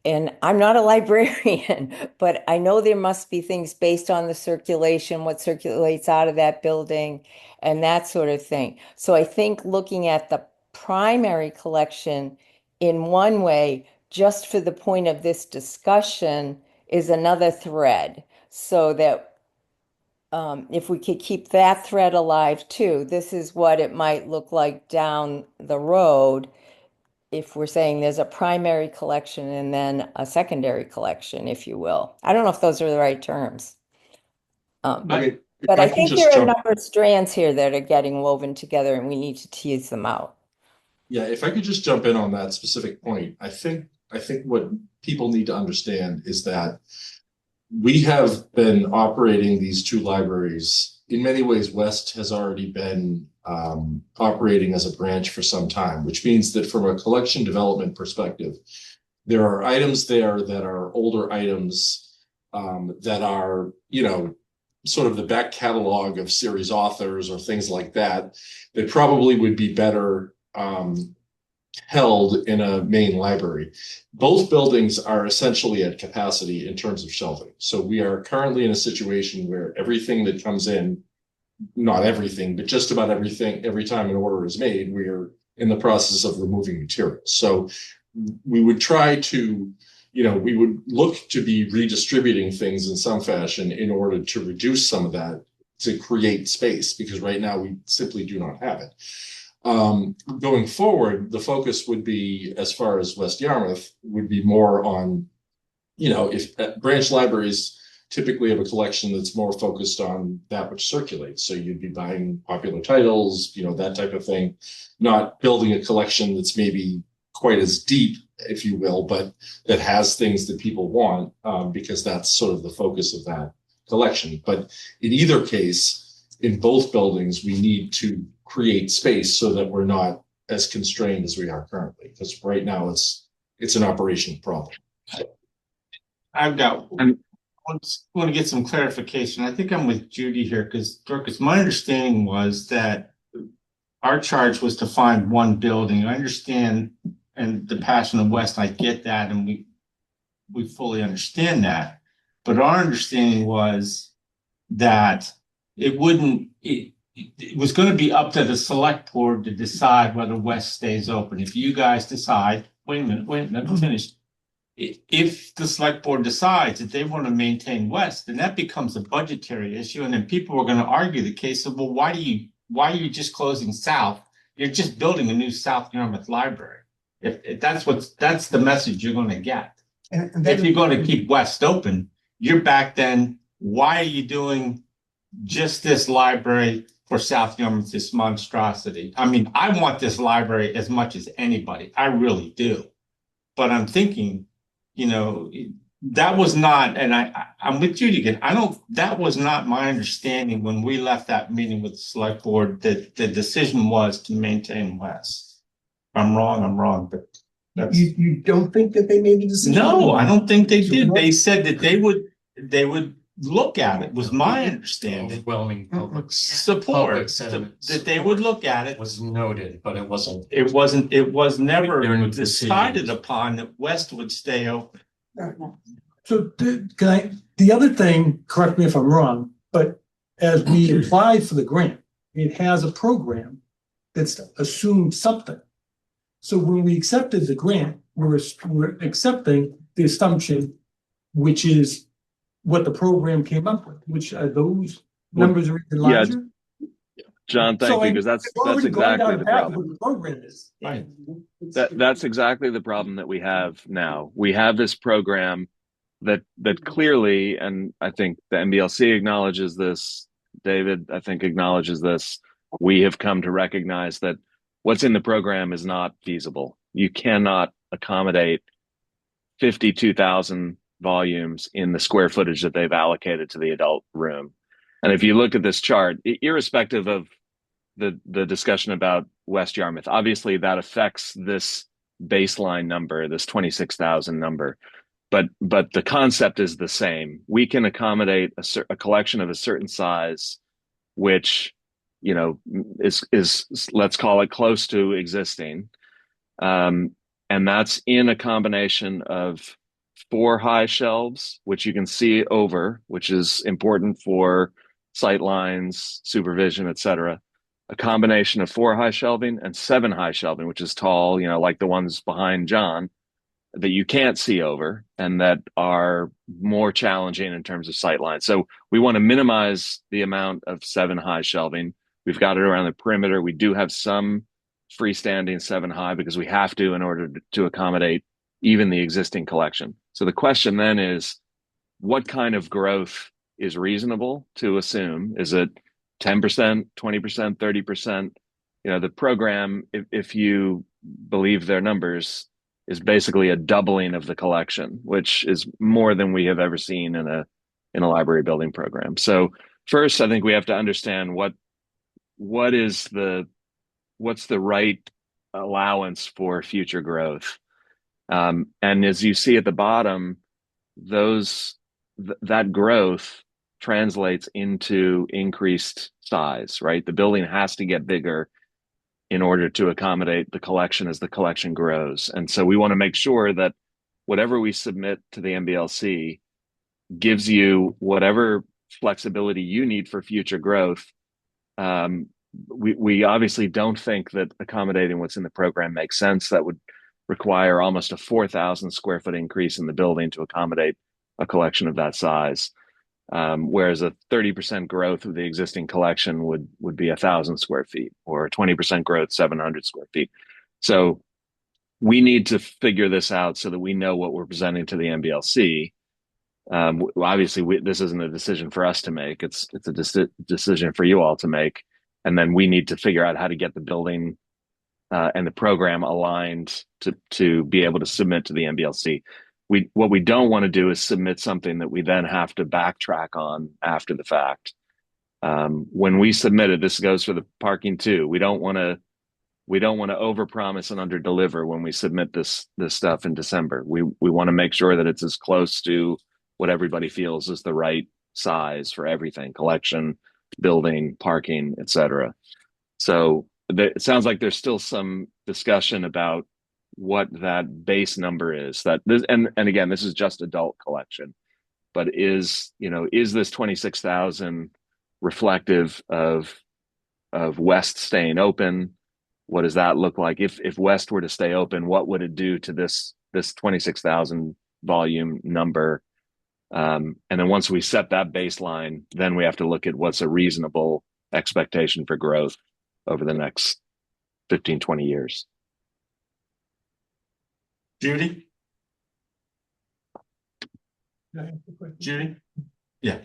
And I'm not a librarian, but I know there must be things based on the circulation, what circulates out of that building, and that sort of thing. So I think looking at the primary collection in one way, just for the point of this discussion, is another thread. So that if we could keep that thread alive too, this is what it might look like down the road if we're saying there's a primary collection and then a secondary collection, if you will. I don't know if those are the right terms. But I think there are a number of strands here that are getting woven together and we need to tease them out. Yeah, if I could just jump in on that specific point, I think what people need to understand is that we have been operating these two libraries. In many ways, West has already been operating as a branch for some time, which means that from a collection development perspective, there are items there that are older items that are, you know, sort of the back catalog of series authors or things like that, that probably would be better held in a main library. Both buildings are essentially at capacity in terms of shelving. So we are currently in a situation where everything that comes in, not everything, but just about everything, every time an order is made, we are in the process of removing materials. So we would try to, you know, we would look to be redistributing things in some fashion in order to reduce some of that, to create space, because right now we simply do not have it. Going forward, the focus would be, as far as West Yarmouth, would be more on, you know, if branch libraries typically have a collection that's more focused on that which circulates. So you'd be buying popular titles, you know, that type of thing, not building a collection that's maybe quite as deep, if you will, but that has things that people want, because that's sort of the focus of that collection. But in either case, in both buildings, we need to create space so that we're not as constrained as we are currently, because right now it's an operational problem. I've got, I want to get some clarification. I think I'm with Judy here, because Dorcas, my understanding was that our charge was to find one building. I understand, and the passion of West, I get that, and we fully understand that. But our understanding was that it was going to be up to the select board to decide whether West stays open. If you guys decide, wait a minute, let me finish. If the select board decides that they want to maintain West, then that becomes a budgetary issue. And then people are going to argue the case of, well, why are you just closing South? You're just building a new South Yarmouth library. If that's the message you're going to get. And if you're going to keep West open, you're back then, why are you doing just this library for South Yarmouth, this monstrosity. I mean, I want this library as much as anybody. I really do. But I'm thinking, you know, that was not, and I'm with Judy again. That was not my understanding when we left that meeting with the select board, that the decision was to maintain West. If I'm wrong, but that's. You don't think that they made the decision? No, I don't think they So did. what- They said that they would look at it, was my understanding. Overwhelming public Support, sentiment. that they would look at it. Was noted, but it wasn't. It was never During the decided decisions. upon that West would stay open. So the other thing, correct me if I'm wrong, but as we applied for the grant, it has a program that's assumed something. So when we accepted the grant, we're accepting the assumption, which is what the program came up with, which are those numbers are even yeah, larger. John, thank So you, because that's exactly the problem. What the program is. Right. That's exactly the problem that we have now. We have this program that clearly, and I think the MBLC acknowledges this, David, I think acknowledges this. We have come to recognize that what's in the program is not feasible. You cannot accommodate 52,000 volumes in the square footage that they've allocated to the adult room. And if you look at this chart, irrespective of the discussion about West Yarmouth, obviously that affects this baseline number, this 26,000 number. But the concept is the same. We can accommodate a collection of a certain size, which, you know, is let's call it close to existing. And that's in a combination of 4 high shelves, which you can see over, which is important for sight lines, supervision, et cetera. A combination of 4 high shelving and 7 high shelving, which is tall, you know, like the ones behind John, that you can't see over and that are more challenging in terms of sight lines. So we want to minimize the amount of 7 high shelving. We've got it around the perimeter. We do have some freestanding 7 high because we have to in order to accommodate even the existing collection. So the question then is, what kind of growth is reasonable to assume? Is it 10%, 20%, 30%? You know, the program, if you believe their numbers, is basically a doubling of the collection, which is more than we have ever seen in a library building program. So first, I think we have to understand what's the right allowance for future growth. And as you see at the bottom, that growth translates into increased size, right? The building has to get bigger in order to accommodate the collection as the collection grows. And so we want to make sure that whatever we submit to the MBLC gives you whatever flexibility you need for future growth. We obviously don't think that accommodating what's in the program makes sense. That would require almost a 4,000 square foot increase in the building to accommodate a collection of that size. Whereas a 30% growth of the existing collection would be 1,000 square feet, or 20% growth, 700 square feet. So we need to figure this out so that we know what we're presenting to the MBLC. Obviously, this isn't a decision for us to make. It's a decision for you all to make. And then we need to figure out how to get the building and the program aligned to be able to submit to the MBLC. What we don't want to do is submit something that we then have to backtrack on after the fact. When we submit it, this goes for the parking too. We don't want to overpromise and underdeliver when we submit this stuff in December. We want to make sure that it's as close to what everybody feels is the right size for everything: collection, building, parking, etc. So it sounds like there's still some discussion about what that base number is. And again, this is just adult collection, but is this 26,000 reflective of West staying open? What does that look like? If West were to stay open, what would it do to this 26,000 volume number? And then once we set that baseline, then we have to look at what's a reasonable expectation for growth over the next 15, 20 years. Judy? Judy? Yeah.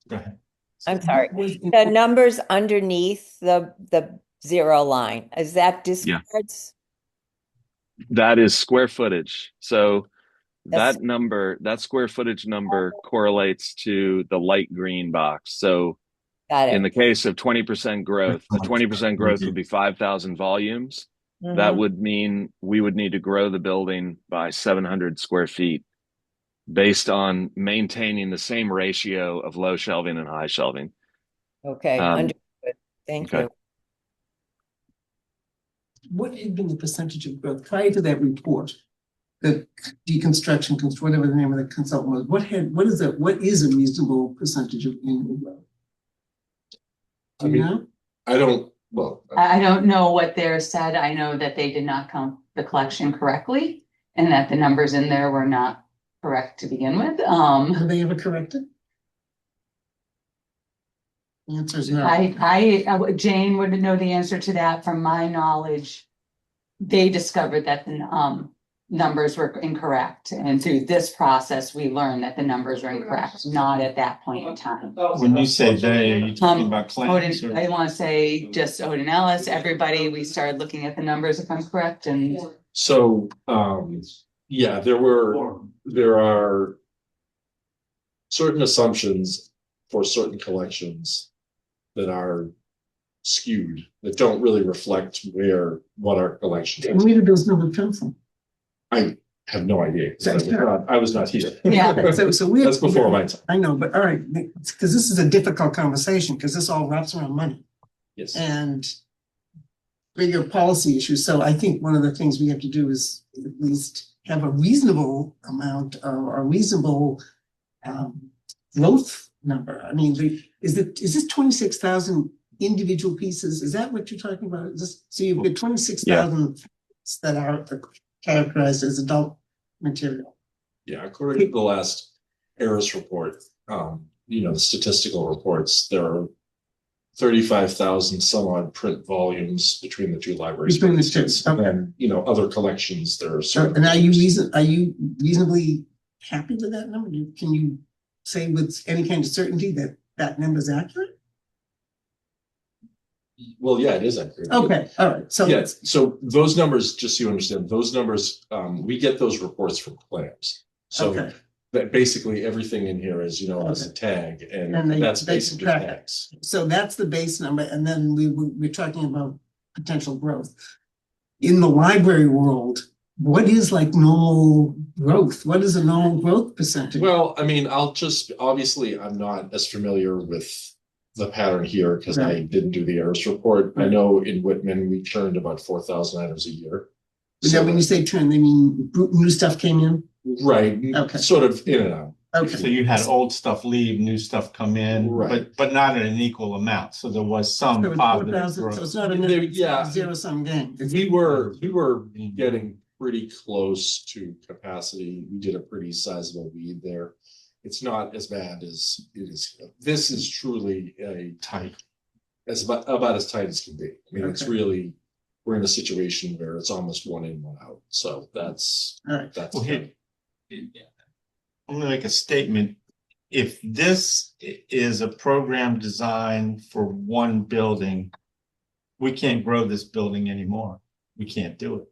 Go ahead. I'm sorry. Was- The numbers underneath the zero line, is that Yeah. discards? That is square footage. So That's- that number, that square footage number correlates to the light green box. So Got in it. the case of 20% growth, the 20% growth would be 5,000 volumes. That Mhm. would mean we would need to grow the building by 700 square feet based on maintaining the same ratio of low shelving and high shelving. Okay, understood. Thank okay. you. What had been the percentage of growth prior to that report? The deconstruction, whatever the name of the consultant was, what is a reasonable percentage of annual growth? Do you know? I don't, well, I don't know what they're said. I know that they did not count the collection correctly and that the numbers in there were not correct to begin with. Were they ever corrected? The answer is no. Jane would know the answer to that. From my knowledge, they discovered that the numbers were incorrect. And through this process, we learned that the numbers were incorrect, not at that point in time. When you say they, are you talking about claims? Odin, I want to say just Odin Ellis, everybody, we started looking at the numbers, if I'm correct, and so, yeah, there are certain assumptions for certain collections that are skewed, that don't really reflect what our collection And is. where did those numbers come from? I have no idea, 'cause I was not here. Yeah. So we. That's before my time. I know, but all right, because this is a difficult conversation, because this all wraps around money Yes. and bigger policy issues. So I think one of the things we have to do is at least have a reasonable amount or a reasonable growth number. I mean, is this 26,000 individual pieces? Is that what you're talking about? So you've got 26,000 that are characterized as adult material. Yeah, according to the last ARIS report, the statistical reports, there are 35,000 some odd print volumes between the two libraries. Between the two, And okay. then, other collections, there are So, certain. and are you reasonably happy with that number? Can you say with any kind of certainty that that number is accurate? Well, yeah, it is accurate. Okay, all right, so. Yeah, so those numbers, just so you understand, those numbers, we get those reports from claims. So Okay. that basically everything in here is, as a tag, And and they- that's they basically subtract it. tags. So that's the base number, and then we're talking about potential growth. In the library world, what is like normal growth? What is a normal growth percentage? Well, I mean, obviously, I'm not as familiar with the pattern here because I Right. didn't do the ARIS report. I Right. know in Whitman, we turned about 4,000 items a year. Now, when you say trend, they mean new stuff came in? Right, Okay. sort of in and out. So Okay, you had old stuff leave, new stuff come in, Right. but not at an equal amount. So there was some so it's positive 4,000, so growth. it's not Yeah. a zero sum game. We were getting pretty close to capacity. We did a pretty sizable weed there. It's not as bad as it is here. This is truly about as tight as can be. I mean, it's Okay. really, we're in a situation where it's almost one in, one out. So that's All right, Well, here, I'm gonna make a statement. If this is a program designed for one building, we can't grow this building anymore. We can't do it.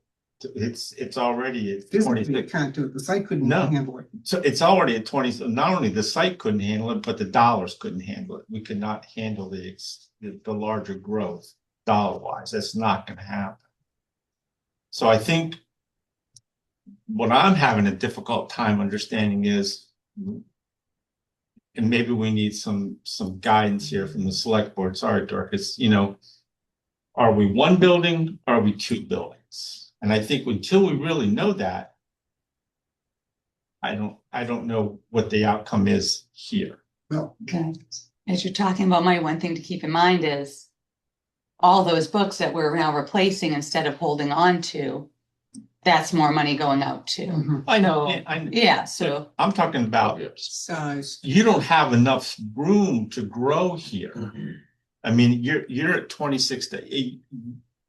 It's already at physically, you 26. can't do it. The site couldn't No. handle it. So it's already at 20. So not only the site couldn't handle it, but the dollars couldn't handle it. We could not handle the larger growth dollar wise. That's not going to happen. So I think what I'm having a difficult time understanding is, and maybe we need some guidance here from the select board. Sorry, Dorcas, are we one building? Or are we two buildings? And I think until we really know that, I don't know what the outcome is here. Well, okay. As you're talking about money, one thing to keep in mind is all those books that we're now replacing instead of holding on to, that's more money going out too. mhm. I know. Yeah, so I'm talking about Size. you don't have enough room to grow here. I mean, you're at 26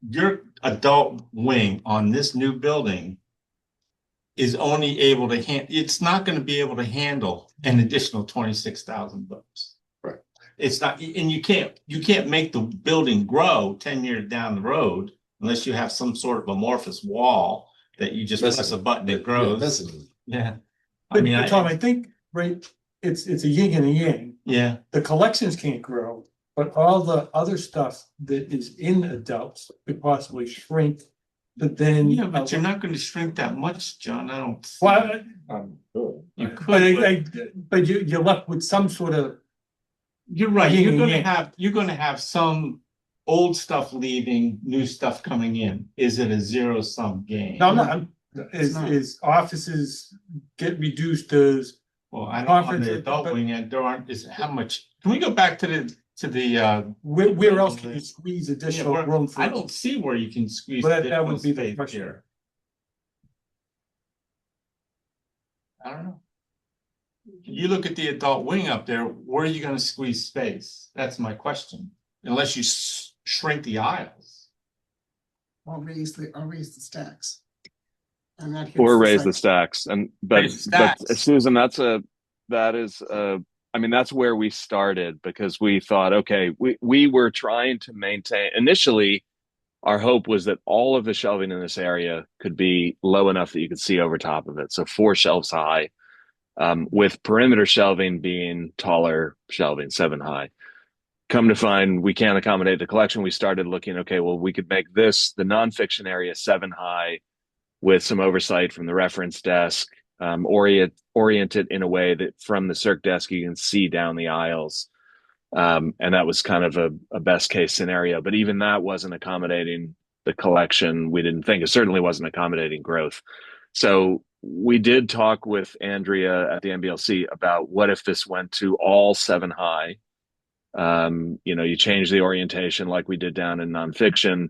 your adult wing on this new building is only able to it's not going to be able to handle an additional 26,000 books. Right. It's not, and you can't make the building grow 10 years down the road unless you have some sort of amorphous wall that you just press a button, it grows. Yeah. I mean, But Tom, I think, right, it's a yin and a yang. yeah, The collections can't grow, but all the other stuff that is in adults could possibly shrink. But then. yeah, but you're not going to shrink that much, John. I don't. Well, You but could, but you're left with some sort of. you're right. yin You're and going to yang. have some old stuff leaving, new stuff coming in. Is it a zero sum game? No, I'm not, It's not. is offices get reduced as, Well, I don't know on Conference, the adult but- wing end, there aren't, is how much, can we go back to the where else can you squeeze additional yeah, room for? I don't see where you can squeeze. But that additional would be the space question. here. I don't know. You look at the adult wing up there, where are you gonna squeeze space? That's my question. Unless you shrink the aisles. I'll raise the stacks. I'm not here Or to raise decide. the stacks. And but Raise the stacks. Susan, I mean, that's where we started because we thought, okay, we were trying to maintain initially. Our hope was that all of the shelving in this area could be low enough that you could see over top of it. So 4 shelves high, with perimeter shelving being taller shelving, 7 high. Come to find we can't accommodate the collection. We started looking, okay, well, we could make this the nonfiction area 7 high with some oversight from the reference desk, oriented in a way that from the circ desk you can see down the aisles. And that was kind of a best case scenario. But even that wasn't accommodating the collection. We didn't think it certainly wasn't accommodating growth. So we did talk with Andrea at the NBLC about what if this went to all 7 high. You change the orientation like we did down in nonfiction,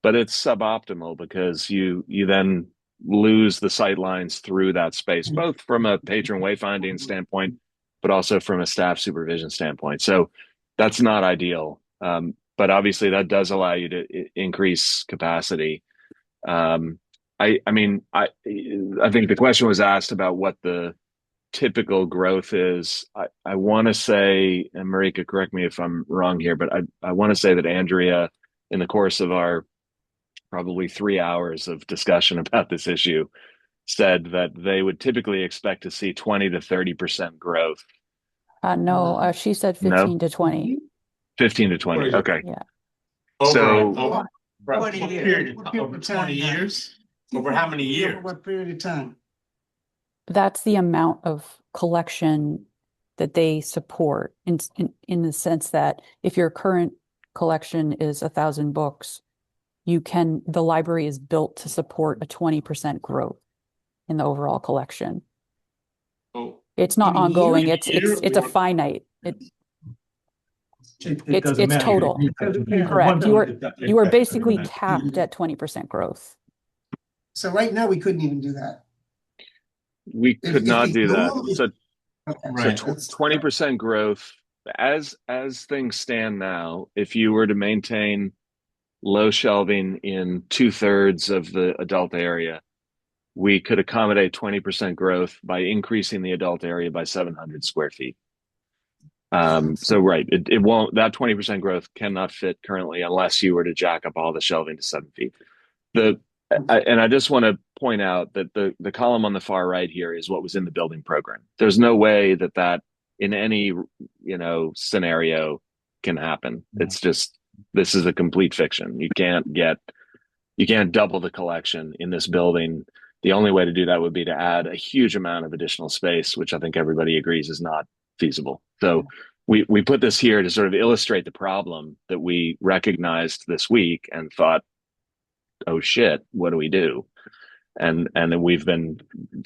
but it's suboptimal because you then lose the sight lines through that space, both from a patron wayfinding standpoint, but also from a staff supervision standpoint. So that's not ideal. But obviously that does allow you to increase capacity. I think the question was asked about what the typical growth is. I want to say, and Marika, correct me if I'm wrong here, but I want to say that Andrea, in the course of our probably 3 hours of discussion about this issue, said that they would typically expect to see 20 to 30% growth. No, she said No? 15 to 20. 15 to 20. Okay. Yeah. Over what 20 years. period? What period Over of time, 20 yeah. years? Over how many years? Over what period of time? That's the amount of collection that they support in the sense that if your current collection is 1,000 books, the library is built to support a 20% growth in the overall collection. Oh, It's not In a year? ongoing, In a it's year a or- finite. It doesn't It's matter. total. Correct. You are basically capped at 20% growth. So right now, we couldn't even do that. We If- could if not we do that. normally- So Okay, Right. so that's- 20% growth as things stand now, if you were to maintain low shelving in 2/3 of the adult area, we could accommodate 20% growth by increasing the adult area by 700 square feet. So right, it won't, that 20% growth cannot fit currently unless you were to jack up all the shelving to 7 feet. And I just want to point out that the column on the far right here is what was in the building program. There's no way that in any scenario can happen. It's just, this is a complete fiction. You can't double the collection in this building. The only way to do that would be to add a huge amount of additional space, which I think everybody agrees is not feasible. So we put this here to sort of illustrate the problem that we recognized this week and thought, oh shit, what do we do? And then we've been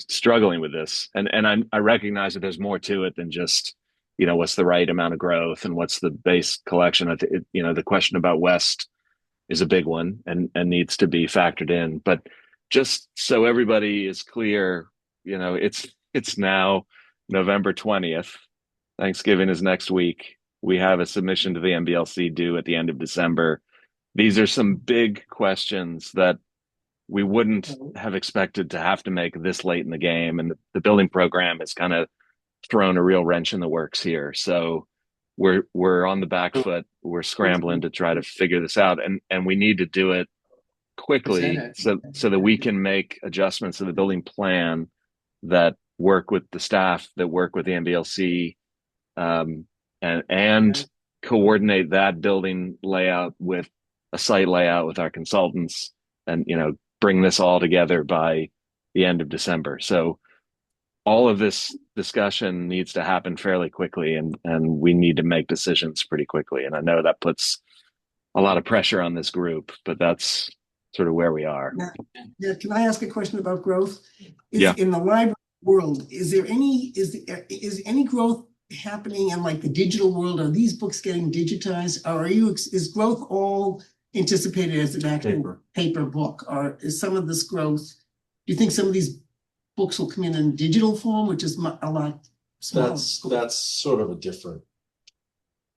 struggling with this. And I recognize that there's more to it than just, what's the right amount of growth and what's the base collection. The question about West is a big one and needs to be factored in. But just so everybody is clear, it's now November 20th. Thanksgiving is next week. We have a submission to the NBLC due at the end of December. These are some big questions that we wouldn't have expected to have to make this late in the game. And the building program has kind of thrown a real wrench in the works here. So we're on the back foot. We're scrambling to try to figure this out, and we need to do it quickly Present it. so that we can make adjustments to the building plan that work with the staff, that work with the MBLC, and coordinate that building layout with a site layout with our consultants, and bring this all together by the end of December. So all of this discussion needs to happen fairly quickly, and we need to make decisions pretty quickly. And I know that puts a lot of pressure on this group, but that's sort of where we are. Yeah, can I ask a question about growth? Yeah. In the library world, is any growth happening in like the digital world? Are these books getting digitized? Or is growth all anticipated as an actual paper book? Or is some of this growth, do you think some of these books will come in digital form, which is a lot smaller? That's sort of a different.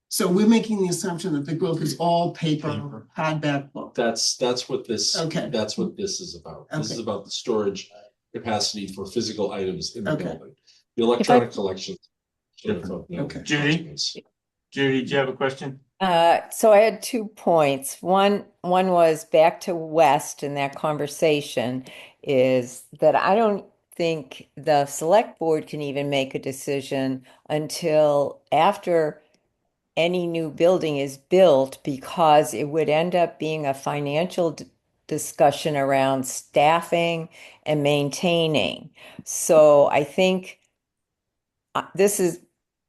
So we're making the assumption that the growth is all paper. Hardback book. That's what this. Okay. That's what this is about. This is about the storage capacity for physical items in the building. The electronic collection. Okay. Judy, do you have a question? So I had 2 points. One was back to West in that conversation, is that I don't think the select board can even make a decision until after any new building is built, because it would end up being a financial discussion around staffing and maintaining. So I think this is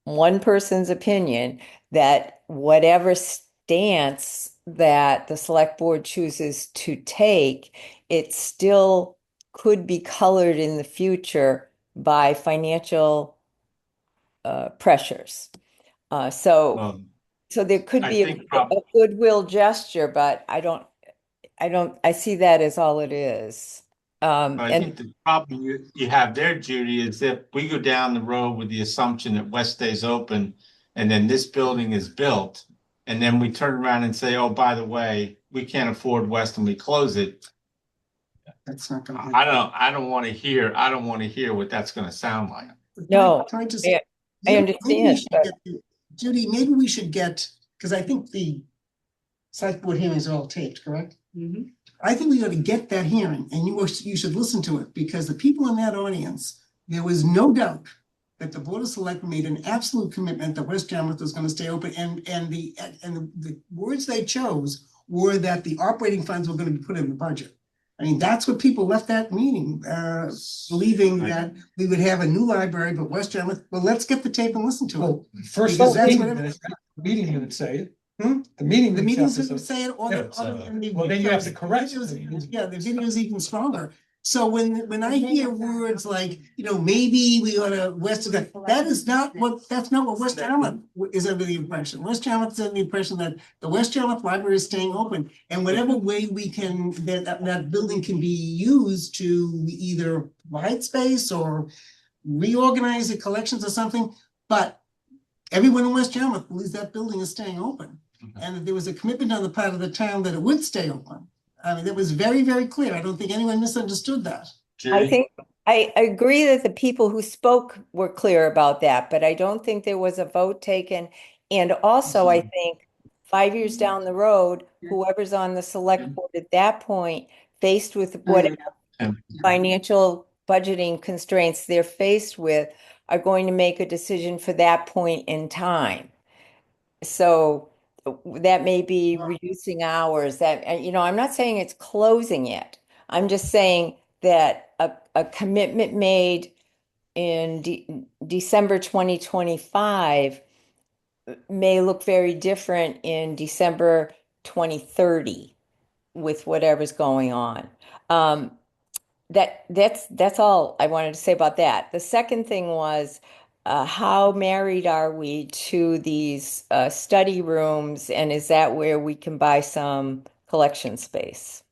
one person's opinion, that whatever stance that the select board chooses to take, it still could be colored in the future by financial pressures. So there could be a goodwill gesture, but I see that as all it is. I think the problem you have there, Judy, is if we go down the road with the assumption that West stays open and then this building is built, and then we turn around and say, oh, by the way, we can't afford West and we close it. That's not gonna happen. I don't want to hear what that's going to sound like. No, Can I just- I maybe we understand, should but get Judy, maybe we should get, because I think the select board hearings are all taped, correct? Mhm. I think we ought to get that hearing, and you should listen to it, because the people in that audience, there was no doubt that the Board of Selectmen made an absolute commitment that West Yarmouth was going to stay open, and the words they chose were that the operating funds were going to be put in the budget. I mean, that's what people left that meeting, believing that we would have a new library, but West Yarmouth, well, let's get the tape and listen to it. Well, first Because of all, that's meeting what minutes, the meeting minutes say it. Hmm? The meeting. The minutes meetings have to didn't say- say it, or Well, then you have to correct it. Yeah, the video is even stronger. So when I hear words like, maybe we ought to that's not what West Yarmouth is under the impression. West Yarmouth is under the impression that the West Yarmouth Library is staying open, and whatever way we can, that building can be used to either provide space or reorganize the collections or something, but everyone in West Yarmouth believes that building is staying open. And that there was a commitment on the part of the town that it would stay open. I mean, that was very, very clear. I don't think anyone misunderstood that. I think I agree that the people who spoke were clear about that, but I don't think there was a vote taken. And also, I think 5 years down the road, whoever's on the select board at that point, faced with whatever financial budgeting constraints they're faced with, are going to make a decision for that point in time. So that may be reducing hours, that, I'm not saying it's closing it. I'm just saying that a commitment made in December 2025 may look very different in December 2030 with whatever's going on. That's all I wanted to say about that. The second thing was, how married are we to these study rooms, and is that where we can buy some collection space?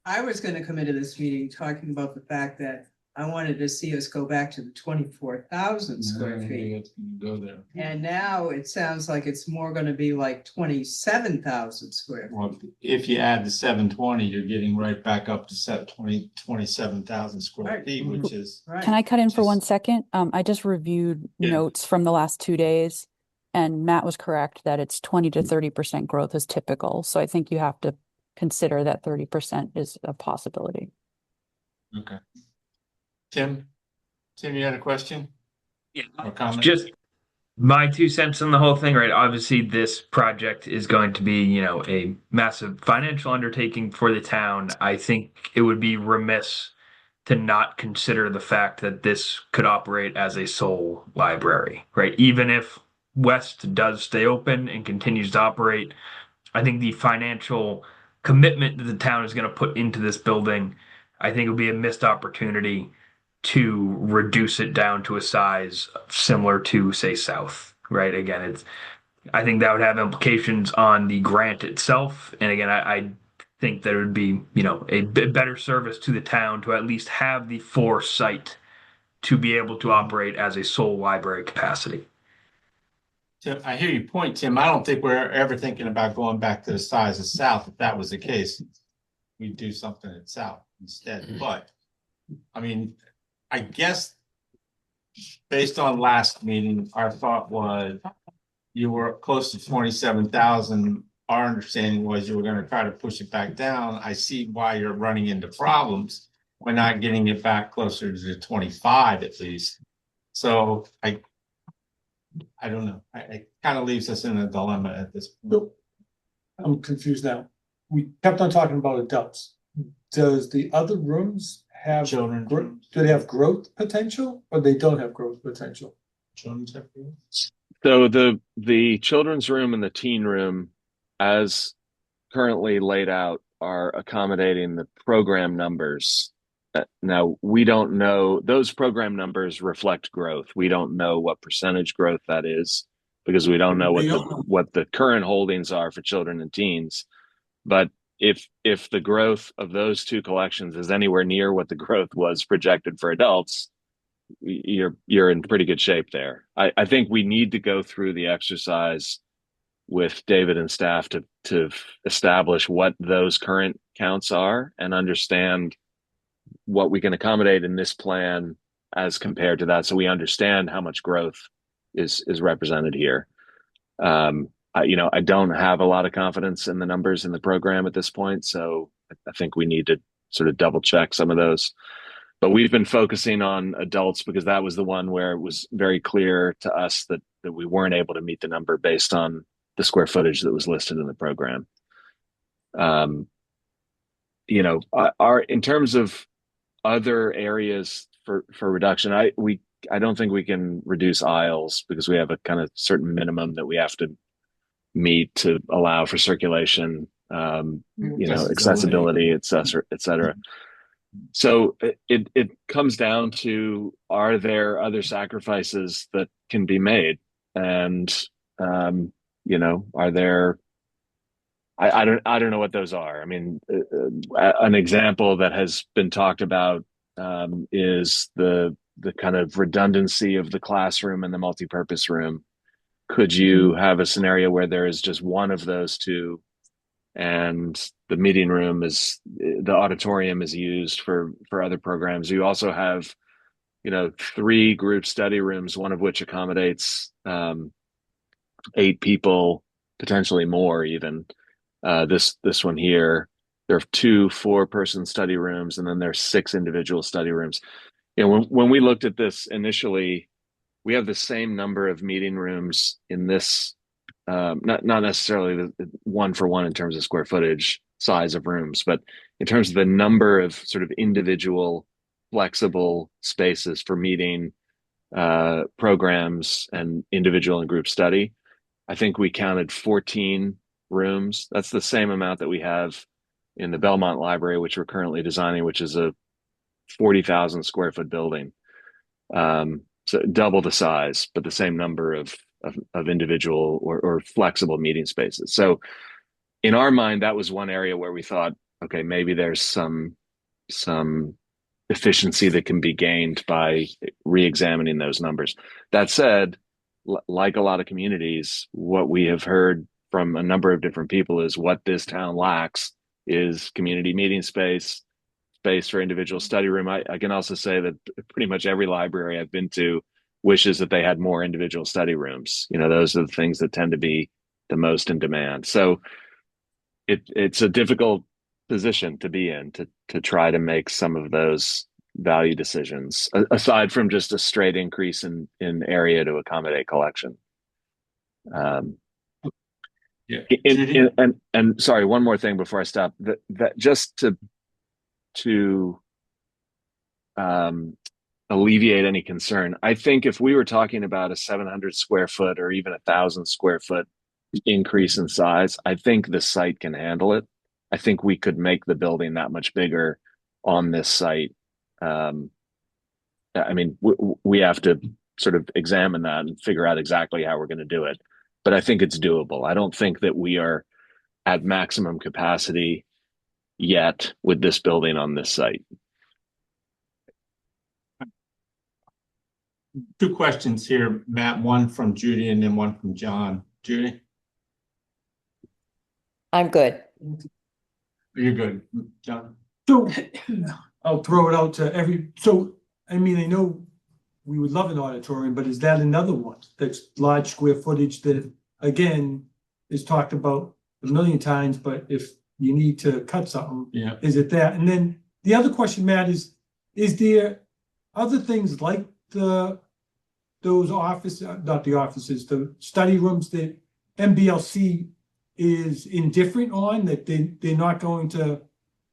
I was gonna come into this meeting talking about the fact that I wanted to see us go back to the 24,000 square feet. Go there. And now it sounds like it's more gonna be like 27,000 square. Well, if you add the 720, you're getting right back up to 27,000 square Right. feet, which is. Right. Can I cut in for Just- 1 second? I just reviewed Yeah. notes from the last 2 days, and Matt was correct that it's 20 to 30% growth is typical. So I think you have to consider that 30% is a possibility. Okay. Tim, you had a question Yeah. or comment? Just my 2 cents on the whole thing, right? Obviously, this project is going to be, a massive financial undertaking for the town. I think it would be remiss to not consider the fact that this could operate as a sole library, right? Even if West does stay open and continues to operate, I think the financial commitment that the town is going to put into this building, I think it would be a missed opportunity to reduce it down to a size similar to, say, South, right? Again, I think that would have implications on the grant itself. And again, I think that it would be, a better service to the town to at least have the foresight to be able to operate as a sole library capacity. Tim, I hear your point, Tim. I don't think we're ever thinking about going back to the size of South. If that was the case, we'd do something at South instead. But, I mean, I guess based on last meeting, our thought was you were close to 27,000. Our understanding was you were going to try to push it back down. I see why you're running into problems. We're not getting it back closer to 25 at least. So I don't know. It kind of leaves us in a dilemma at this point. Nope. I'm confused now. We kept on talking about adults. Does the other rooms have Children. do they have growth potential or they don't have growth potential? Children's have rooms? So the children's room and the teen room, as currently laid out, are accommodating the program numbers. Now, we don't know, those program numbers reflect growth. We don't know what percentage growth that is because we don't know what the current holdings are for children and teens. But if the growth of those two collections is anywhere near what the growth was projected for adults, you're in pretty good shape there. I think we need to go through the exercise with David and staff to establish what those current counts are and understand what we can accommodate in this plan as compared to that, so we understand how much growth is represented here. I don't have a lot of confidence in the numbers in the program at this point, so I think we need to sort of double check some of those. But we've been focusing on adults because that was the one where it was very clear to us that we weren't able to meet the number based on the square footage that was listed in the program. In terms of other areas for reduction, I don't think we can reduce aisles because we have a kind of certain minimum that we have to meet to allow for circulation, accessibility, et cetera. So it comes down to, are there other sacrifices that can be made? And, are there, I don't know what those are. I mean, an example that has been talked about is the kind of redundancy of the classroom and the multipurpose room. Could you have a scenario where there is just one of those two and the meeting room the auditorium is used for other programs? You also have, 3 group study rooms, one of which accommodates 8 people, potentially more even. This one here, there are 2 4-person study rooms, and then there's 6 individual study rooms. When we looked at this initially, we have the same number of meeting rooms in this, not necessarily the one for one in terms of square footage, size of rooms, but in terms of the number of sort of individual flexible spaces for meeting programs and individual and group study. I think we counted 14 rooms. That's the same amount that we have in the Belmont Library, which we're currently designing, which is a 40,000 square foot building. So double the size, but the same number of individual or flexible meeting spaces. So in our mind, that was one area where we thought, okay, maybe there's some efficiency that can be gained by re-examining those numbers. That said, like a lot of communities, what we have heard from a number of different people is what this town lacks is community meeting space, space for individual study room. I can also say that pretty much every library I've been to wishes that they had more individual study rooms. You know, those are the things that tend to be the most in demand. So it's a difficult position to be in to try to make some of those value decisions aside from just a straight increase in area to accommodate collection. Yeah. And sorry, one more thing before I stop. That just to alleviate any concern, I think if we were talking about a 700 square foot or even 1,000 square foot increase in size, I think the site can handle it. I think we could make the building that much bigger on this site. I mean, we have to sort of examine that and figure out exactly how we're going to do it. But I think it's doable. I don't think that we are at maximum capacity yet with this building on this site. Two questions here, Matt, one from Judy and then one from John. Judy? I'm good. You're good. John? So I'll throw it out to so, I mean, I know we would love an auditorium, but is that another one that's large square footage that, again, is talked about a million times, but if you need to cut something, Yeah. is it that? And then the other question, Matt, is there other things like those offices, not the offices, the study rooms that MBLC is indifferent on, that they're not going to,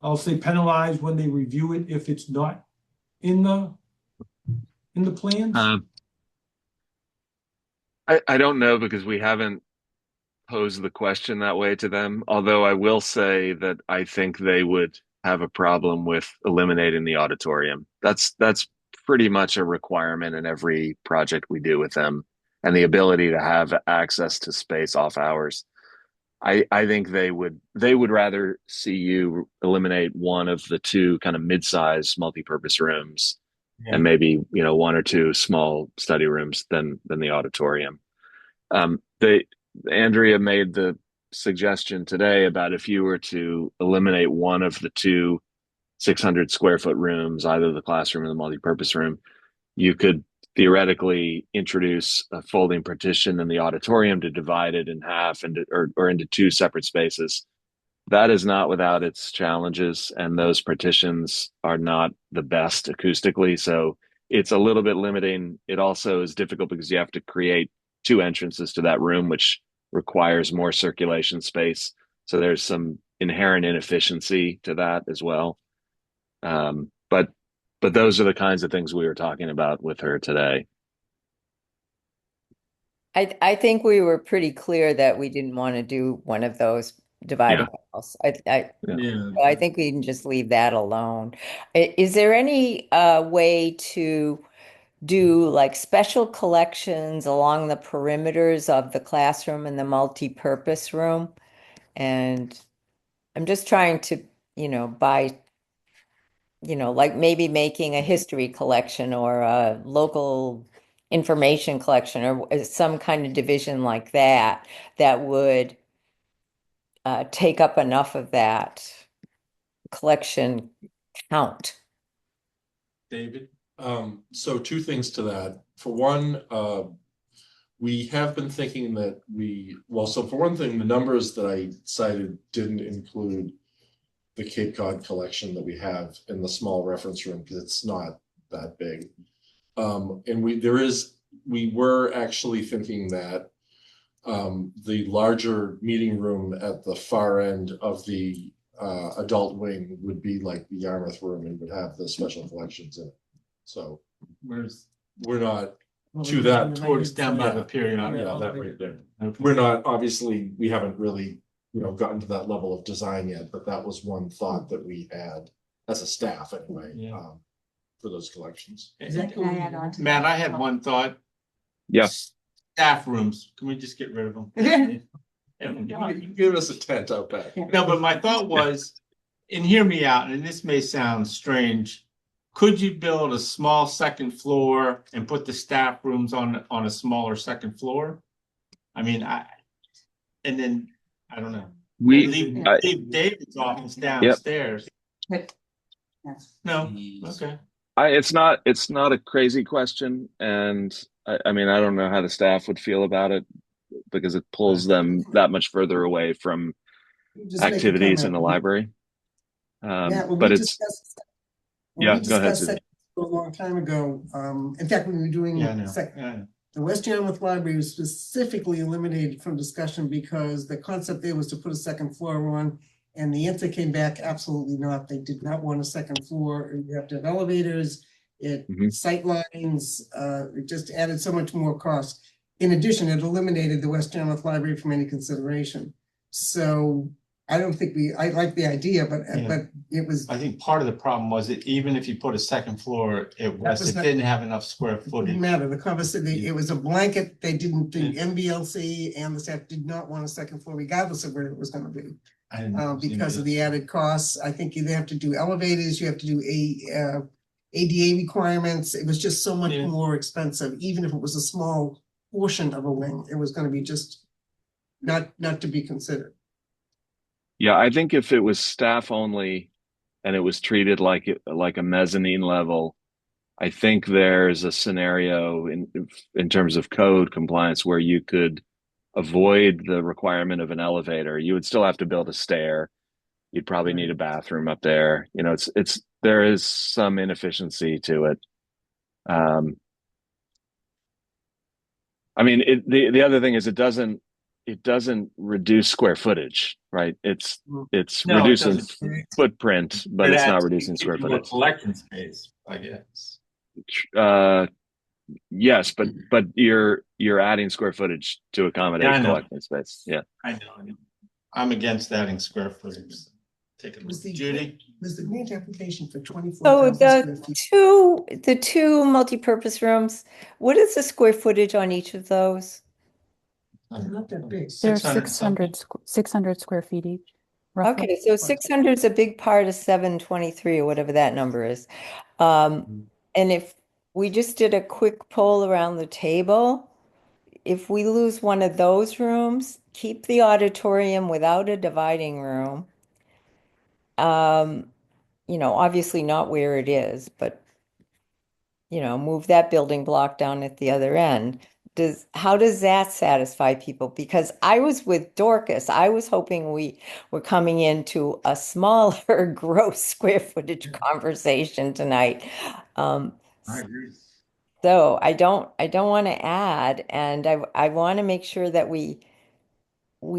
I'll say, penalize when they review it if it's not in the plans? I don't know because we haven't posed the question that way to them. Although I will say that I think they would have a problem with eliminating the auditorium. That's pretty much a requirement in every project we do with them, and the ability to have access to space off hours. I think they would rather see you eliminate one of the two kind of mid-size multi-purpose rooms, and maybe, you know, one or two small study rooms than the auditorium. Andrea made the suggestion today about if you were to eliminate one of the two 600 square foot rooms, either the classroom or the multi-purpose room, you could theoretically introduce a folding partition in the auditorium to divide it in half or into two separate spaces. That is not without its challenges, and those partitions are not the best acoustically. So it's a little bit limiting. It also is difficult because you have to create two entrances to that room, which requires more circulation space. So there's some inherent inefficiency to that as well. But those are the kinds of things we were talking about with her today. I think we were pretty clear that we didn't want to do one of those dividing walls. I think we can just leave that alone. Is there any way to do like special collections along the perimeters of the classroom and the multi-purpose room? And I'm just trying to, like maybe making a history collection or a local information collection or some kind of division like that would take up enough of that collection count. David? So two things to that. For one, we have been thinking that so for one thing, the numbers that I cited didn't include the Cape Cod collection that we have in the small reference room because it's not that big. And we were actually thinking that the larger meeting room at the far end of the adult wing would be like the Yarmouth room and would have the special collections in it. So we're not to that towards down by the period. Yeah, that right there. We're not, obviously, we haven't really, gotten to that level of design yet, but that was one thought that we had as a staff anyway, for those collections. Can I add on to Matt, that? I had one thought. Yes. Staff rooms, can we just get rid of them? Give us a tent out back. No, but my thought was, and hear me out, and this may sound strange, could you build a small second floor and put the staff rooms on a smaller second floor? I mean, and then, I don't know. Leave David's office downstairs. But, yeah. No, okay. It's not a crazy question, and I mean, I don't know how the staff would feel about it because it pulls them that much further away from Just make a activities in the comment. library. Yeah, when But we it's discussed- yeah, when we go ahead, discussed Susan. that a long time ago, in fact, when we were doing Yeah, I know. the West Yarmouth Library was specifically eliminated from discussion because the concept there was to put a second floor on. And the answer came back, absolutely not. They did not want a second floor. You have to have elevators, sight lines, it just added so much more cost. In addition, it eliminated the West Yarmouth Library from any consideration. So I don't think I like the idea, but it was. I think part of the problem was that even if you put a second floor, it didn't have enough square It footage. didn't matter, the conversation, it was a blanket, they didn't, the MBLC and the staff did not want a second floor regardless of where it was gonna be. Because of the added costs, I think you have to do elevators, you have to do ADA requirements, it was just so much more expensive, even if it was a small portion of a wing, it was gonna be just not to be considered. Yeah, I think if it was staff only and it was treated like a mezzanine level, I think there's a scenario in terms of code compliance where you could avoid the requirement of an elevator. You would still have to build a stair. You'd probably need a bathroom up there. You know, there is some inefficiency to it. I mean, the other thing is it doesn't reduce square footage, right? It's reducing footprint, but it's not reducing square footage. Collection space, I guess. Yes, but you're adding square footage to accommodate collecting space. Yeah, I know. I'm against adding square footage. Take it, Judy. Was the grant application for 24,000 So square feet? the two multi-purpose rooms, what is the square footage on each of those? Not that big. They're 600 square feet each. Roughly. Okay, so 600 is a big part of 723 or whatever that number is. And if we just did a quick poll around the table, if we lose one of those rooms, keep the auditorium without a dividing room. You know, obviously not where it is, but you know, move that building block down at the other end. How does that satisfy people? Because I was with Dorcas, I was hoping we were coming into a smaller gross square footage conversation tonight. I agree. So I don't want to add, and I want to make sure that we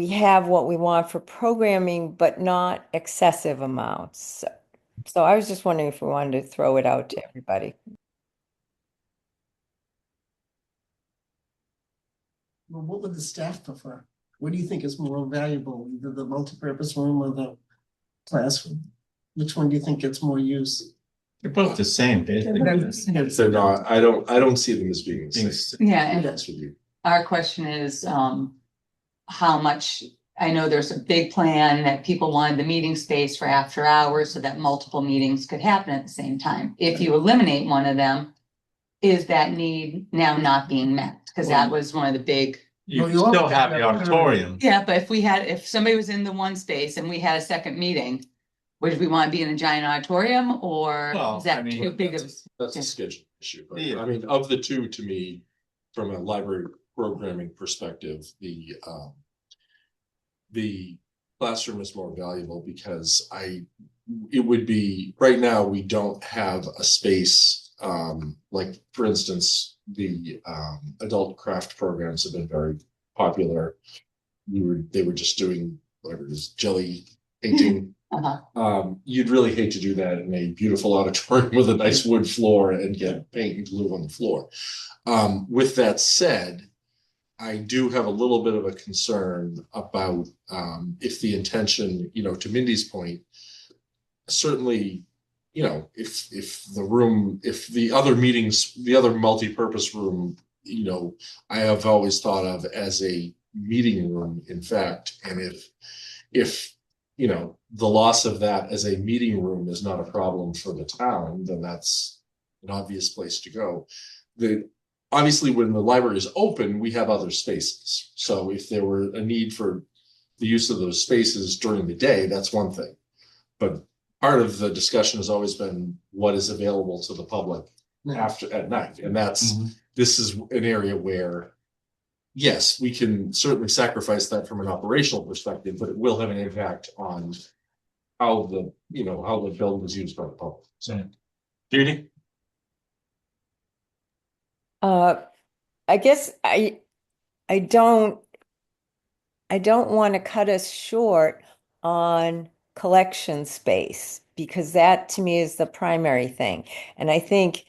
have what we want for programming, but not excessive amounts. So I was just wondering if we wanted to throw it out to everybody. Well, what would the staff prefer? What do you think is more valuable, either the multipurpose room or the classroom? Which one do you think gets more use? They're both the same, basically. They're not, I don't see them as being the same. Yeah, and That's with you. our question is, how much, I know there's a big plan that people wanted the meeting space for after hours so that multiple meetings could happen at the same time. If you eliminate one of them, is that need now not being met? Because that was one of the big. You Well, you also still have have the that auditorium. Yeah, but if somebody was in the one space and we had a second meeting, would we want to be in a giant auditorium or Well, is that I mean, too big of? That's a schedule issue, but Yeah. I mean, of the two, to me, from a library programming perspective, the classroom is more valuable because it would be, right now, we don't have a space, like, for instance, the adult craft programs have been very popular. They were just doing whatever it is, jelly painting. You'd really hate to do that in a beautiful auditorium with a nice wood floor and get paint and glue on the floor. With that said, I do have a little bit of a concern about if the intention, to Mindy's point, certainly, if the other multi-purpose room, I have always thought of as a meeting room, in fact, and if you know, the loss of that as a meeting room is not a problem for the town, then that's an obvious place to go. Obviously, when the library is open, we have other spaces. So if there were a need for the use of those spaces during the day, that's one thing. But part of the discussion has always been what is available to the public at night. And this is an area where, yes, we can certainly sacrifice that from an operational perspective, but it will have an impact on how the building is used by the public. So, Judy? I guess I don't want to cut us short on collection space, because that to me is the primary thing. And I think,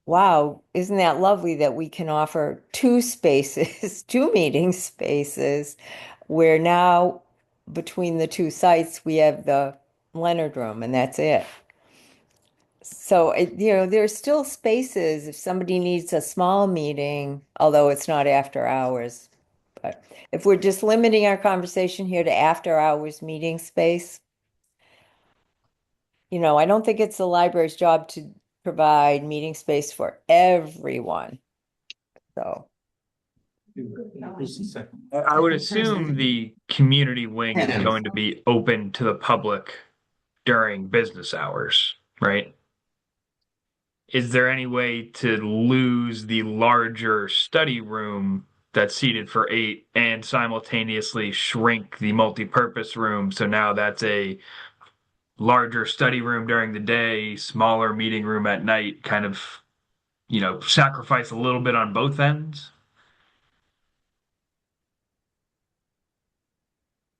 wow, isn't that lovely that we can offer two spaces, two meeting spaces, where now between the two sites, we have the Leonard Room and that's it. So, there's still spaces if somebody needs a small meeting, although it's not after hours. But if we're just limiting our conversation here to after hours meeting space, I don't think it's the library's job to provide meeting space for everyone. So. I would assume the community wing is going to be open to the public during business hours, right? Is there any way to lose the larger study room that's seated for 8 and simultaneously shrink the multi-purpose room? So now that's a larger study room during the day, smaller meeting room at night, kind of, sacrifice a little bit on both ends?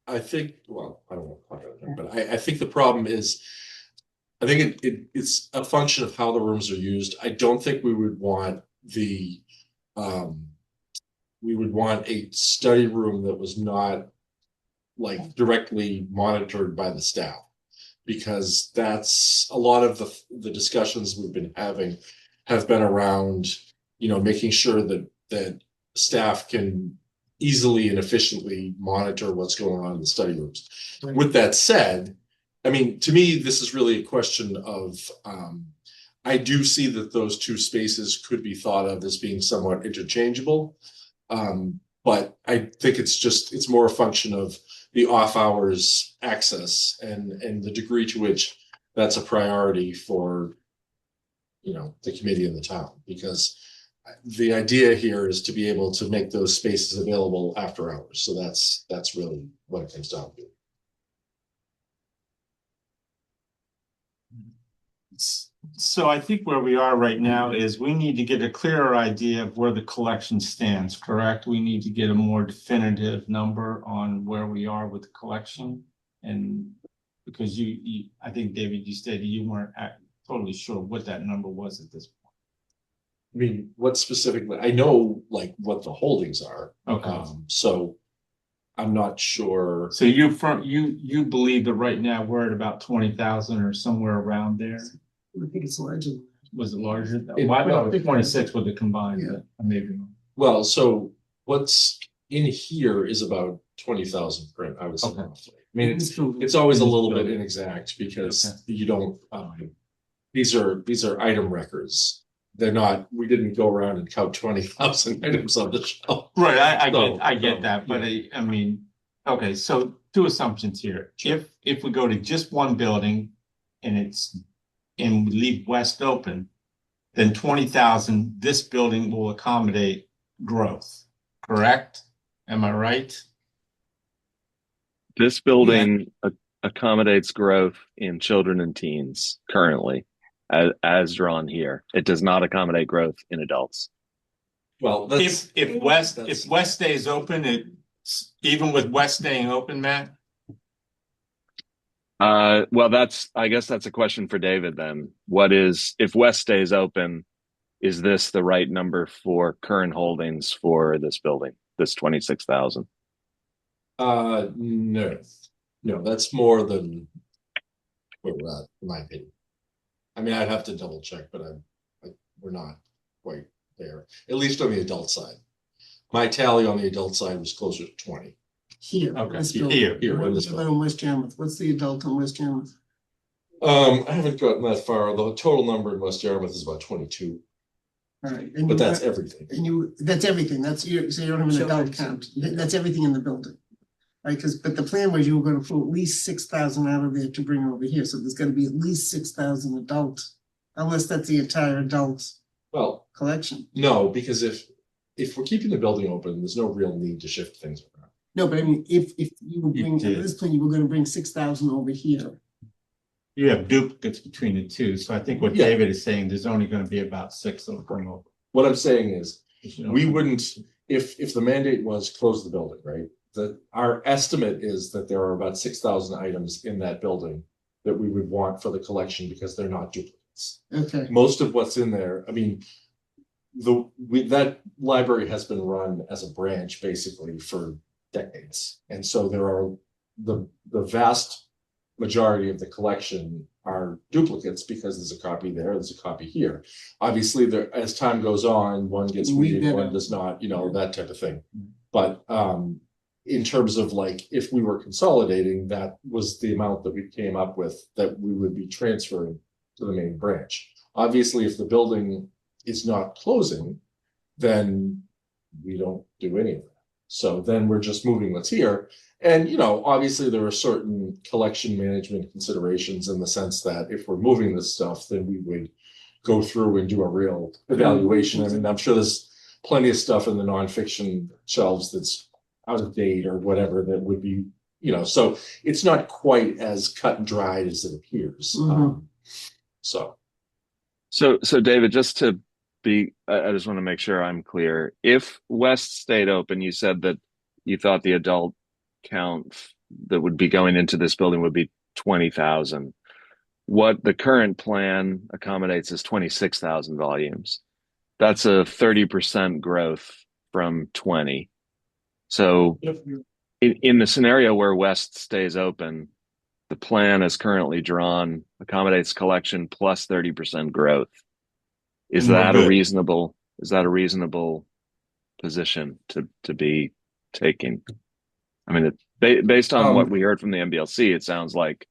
I think, well, I don't know, but I think the problem is, I think it's a function of how the rooms are used. I don't think we would want a study room that was not like directly monitored by the staff, because that's a lot of the discussions we've been having have been around, making sure that staff can easily and efficiently monitor what's going on in the study rooms. Right. With that said, I mean, to me, this is really a question of, I do see that those two spaces could be thought of as being somewhat interchangeable. But I think it's more a function of the off hours access and the degree to which that's a priority for, the committee and the town, because the idea here is to be able to make those spaces available after hours. So that's really what it comes down to. So I think where we are right now is we need to get a clearer idea of where the collection stands, correct? We need to get a more definitive number on where we are with the collection. And because I think, David, you stated you weren't totally sure what that number was at this point. I mean, what specifically? I know like what the holdings are. Okay. So I'm not sure. So you believe that right now we're at about 20,000 or somewhere around there? I think it's larger. Was it larger? Well, I thought it was 26 with the combined, but maybe. Well, so what's in here is about 20,000 print, I would say. Okay. Roughly. I mean, it's always a little bit inexact because you don't. These are item records. They're not. We didn't go around and count 20,000 items on the shelf. Right, I get that, but I mean, okay. So two assumptions here. Sure. If we go to just one building, and we leave West open, then 20,000. This building will accommodate growth. Correct? Am I right? This building accommodates growth in children and teens currently, as drawn here. It does not accommodate growth in adults. Well, if West stays open, even with West staying open, Matt. Well, I guess that's a question for David then. If West stays open, is this the right number for current holdings for this building, this 26,000? No, that's more than where we're at, in my opinion. I mean, I'd have to double check, but we're not quite there, at least on the adult side. My tally on the adult side was closer to 20. Here, Okay, this here, building. here, in What this about in West Yarmouth? What's the adult in West Yarmouth? I haven't gotten that far. The total number in West Yarmouth is about 22, All right. And but you that's got- everything. And that's everything, so you don't have an adult Children's. count, that's everything in the building. Right, but the plan was you were gonna pull at least 6,000 out of there to bring over here, so there's gonna be at least 6,000 adult. Unless that's the entire adult Well, collection. no, because if we're keeping the building open, there's no real need to shift things around. No, but I mean, if you were You bringing, did. at this point, you were gonna bring 6,000 over here. You have duplicates between the two, so I think what Yeah. David is saying, there's only gonna be about 6 that'll bring over. What I'm saying is, You know, we wouldn't, if the mandate was close the building, right? Our estimate is that there are about 6,000 items in that building that we would want for the collection because they're not duplicates. Okay, Most of what's in there, I mean, that library has been run as a branch basically for decades. And so there are the vast majority of the collection are duplicates because there's a copy there's a copy here. Obviously, there, as time goes on, one gets Weed weeded, that one out. does not, that type of thing. But in terms of like, if we were consolidating, that was the amount that we came up with that we would be transferring to the main branch. Obviously, if the building is not closing, then we don't do any of that. So then we're just moving what's here. And, obviously there are certain collection management considerations in the sense that if we're moving this stuff, then we would go through and do a real evaluation. I mean, I'm sure there's plenty of stuff in the nonfiction shelves that's out of date or whatever that would be, so it's not quite as cut and dried as it appears. Mhm. So. So David, just to I just want to make sure I'm clear. If West stayed open, you said that you thought the adult count that would be going into this building would be 20,000. What the current plan accommodates is 26,000 volumes. That's a 30% growth from 20. So in the scenario where West stays open, the plan is currently drawn, accommodates collection plus 30% growth. Is And we're that good. a reasonable position to be taking? I mean, based on what we heard from the MBLC, it sounds like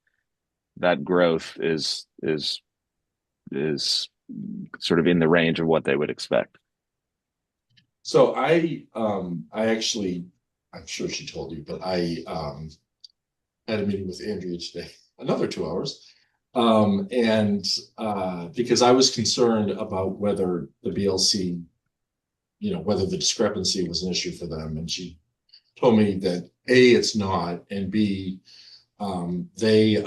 that growth is sort of in the range of what they would expect. So I actually, I'm sure she told you, but I had a meeting with Andrea today, another 2 hours. And because I was concerned about whether the BLC, whether the discrepancy was an issue for them. And she told me that A, it's not, and B, they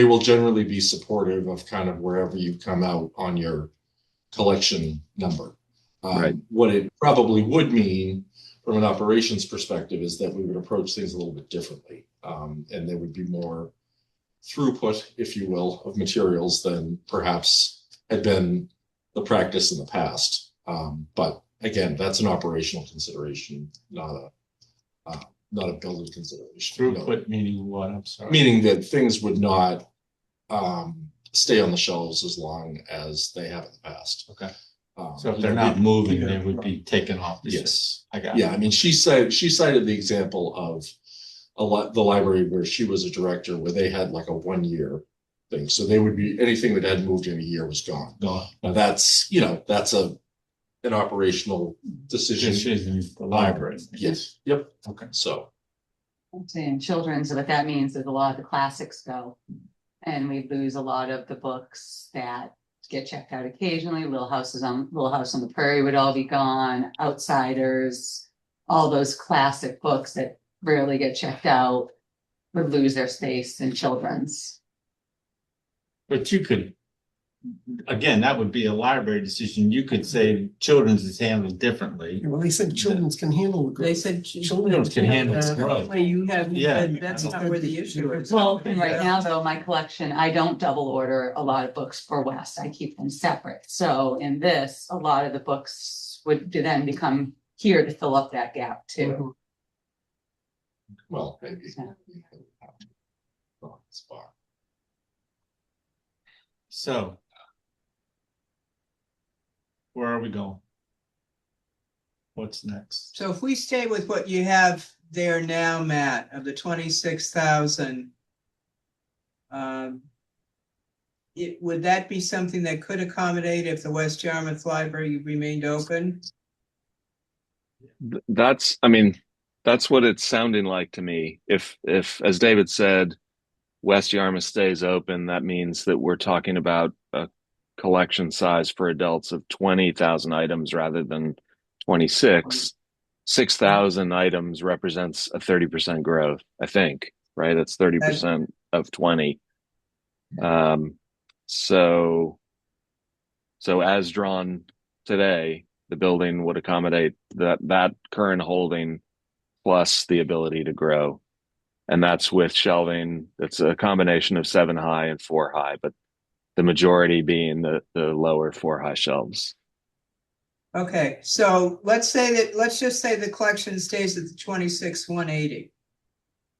will generally be supportive of kind of wherever you come out on your collection number. Right. What it probably would mean from an operations perspective is that we would approach things a little bit differently. And there would be more throughput, if you will, of materials than perhaps had been the practice in the past. But again, that's an operational consideration, not a building consideration. Throughput meaning what? I'm sorry. Meaning that things would not stay on the shelves as long as they have in the past. Okay. So if they're not moving, they would be taken off. Yes. I got Yeah, I mean, she cited the example of the library where she was a director, where they had like a 1 year thing. So they would be, anything that hadn't moved in a year was gone. Gone. Now that's an operational decision. Decision, the library. Yes, yep. Okay. So, I'm saying children's, what that means is a lot of the classics go. And we lose a lot of the books that get checked out occasionally. Little House on the Prairie would all be gone. Outsiders, all those classic books that rarely get checked out would lose their space in children's. But you could, again, that would be a library decision. You could say children's is handled differently. well, they said children's can handle it. They said. Children's can handle it. Well, you have, Yeah. that's not where the issue is. Well, and right now though, my collection, I don't double order a lot of books for West. I keep them separate. So in this, a lot of the books would then become here to fill up that gap too. well, maybe. Yeah. Well, it's far. So. Where are we going? What's next? So if we stay with what you have there now, Matt, of the 26,000, would that be something that could accommodate if the West Yarmouth Library remained open? That's, I mean, that's what it's sounding like to me. If, as David said, West Yarmouth stays open, that means that we're talking about a collection size for adults of 20,000 items rather than 26. 6,000 items represents a 30% growth, I think, right? It's 30% of 20. So as drawn today, the building would accommodate that current holding plus the ability to grow. And that's with shelving. It's a combination of 7 high and 4 high, but the majority being the lower 4 high shelves. Okay, so let's just say the collection stays at the 26,180.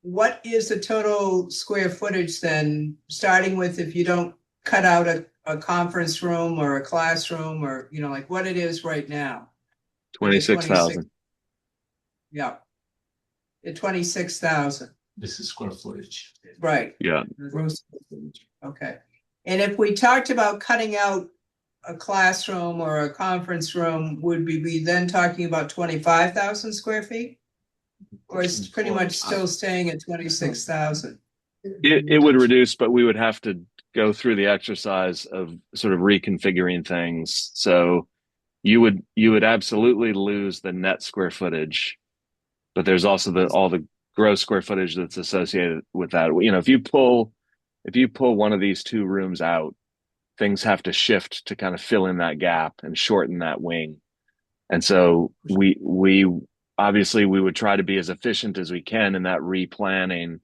What is the total square footage then, starting with if you don't cut out a conference room or a classroom or, like what it is right now? 26,000. Yeah. At 26,000. This is square footage. Right. Yeah. Gross square footage. Okay. And if we talked about cutting out a classroom or a conference room, would we be then talking about 25,000 square feet? Or is it pretty much still staying at 26,000? It would reduce, but we would have to go through the exercise of sort of reconfiguring things. So you would absolutely lose the net square footage, but there's also all the gross square footage that's associated with that. If you pull one of these 2 rooms out, things have to shift to kind of fill in that gap and shorten that wing. And so we obviously we would try to be as efficient as we can in that replanning.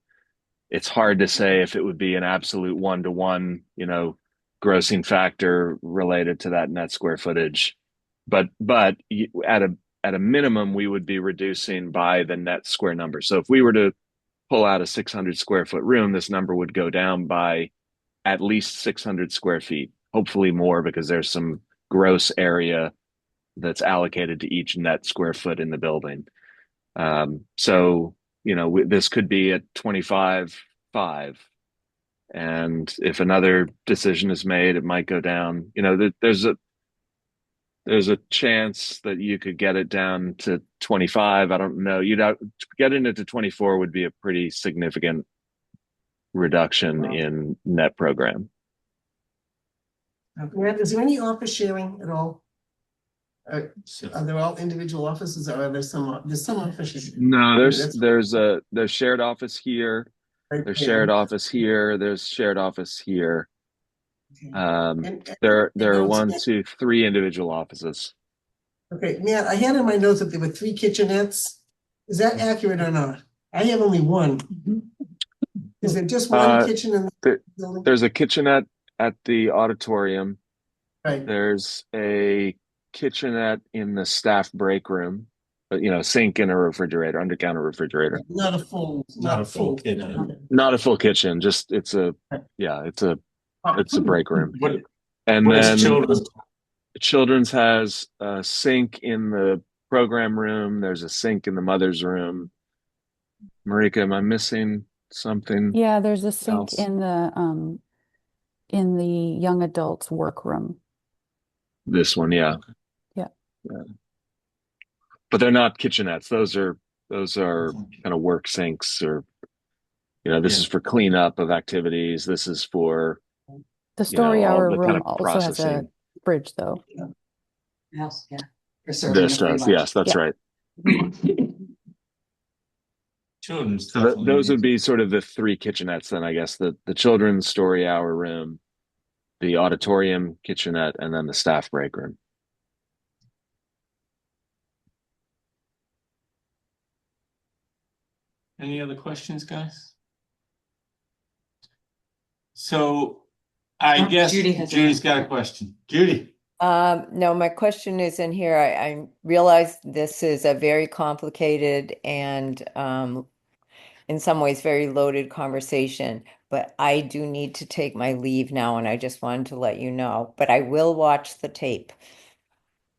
It's hard to say if it would be an absolute 1-to-1, grossing factor related to that net square footage. But at a minimum, we would be reducing by the net square number. So if we were to pull out a 600 square foot room, this number would go down by at least 600 square feet, hopefully more, because there's some gross area that's allocated to each net square foot in the building. So, this could be at 25.5. And if another decision is made, it might go down. There's a chance that you could get it down to 25. I don't know. Getting it to 24 would be a pretty significant reduction in net program. Matt, is there any office sharing at all? Are they all individual offices, or are there some office sharing? No, there's shared office here. There's shared office here. There's shared office here. There are 1, 2, 3 individual offices. Okay, Matt, I had in my notes that there were 3 kitchenettes. Is that accurate or not? I have only 1. Is it just one kitchen in the building? There's a kitchenette at the auditorium. Right. There's a kitchenette in the staff break room, but sink and a refrigerator, under counter refrigerator. Not a full kitchen. Not a full kitchen, just it's a break room. And then children's has a sink in the program room. There's a sink in the mother's room. Marika, am I missing something? Yeah, there's a sink else? in the young adults workroom. This one, yeah. Yeah. But they're not kitchenettes. Those are kind of work sinks, or this is for cleanup of activities. This is for The story all hour the room kind of also has a processing. fridge, though. Yes, yeah. For serving This the free does, lunch. yes, that's Yeah. right. Children's. So those would be sort of the 3 kitchenettes then, I guess. The children's story hour room, the auditorium kitchenette, and then the staff break room. Any other questions, guys? So I guess Judy's got a question. Judy. No, my question is in here. I realize this is a very complicated and in some ways very loaded conversation, but I do need to take my leave now, and I just wanted to let you know. But I will watch the tape.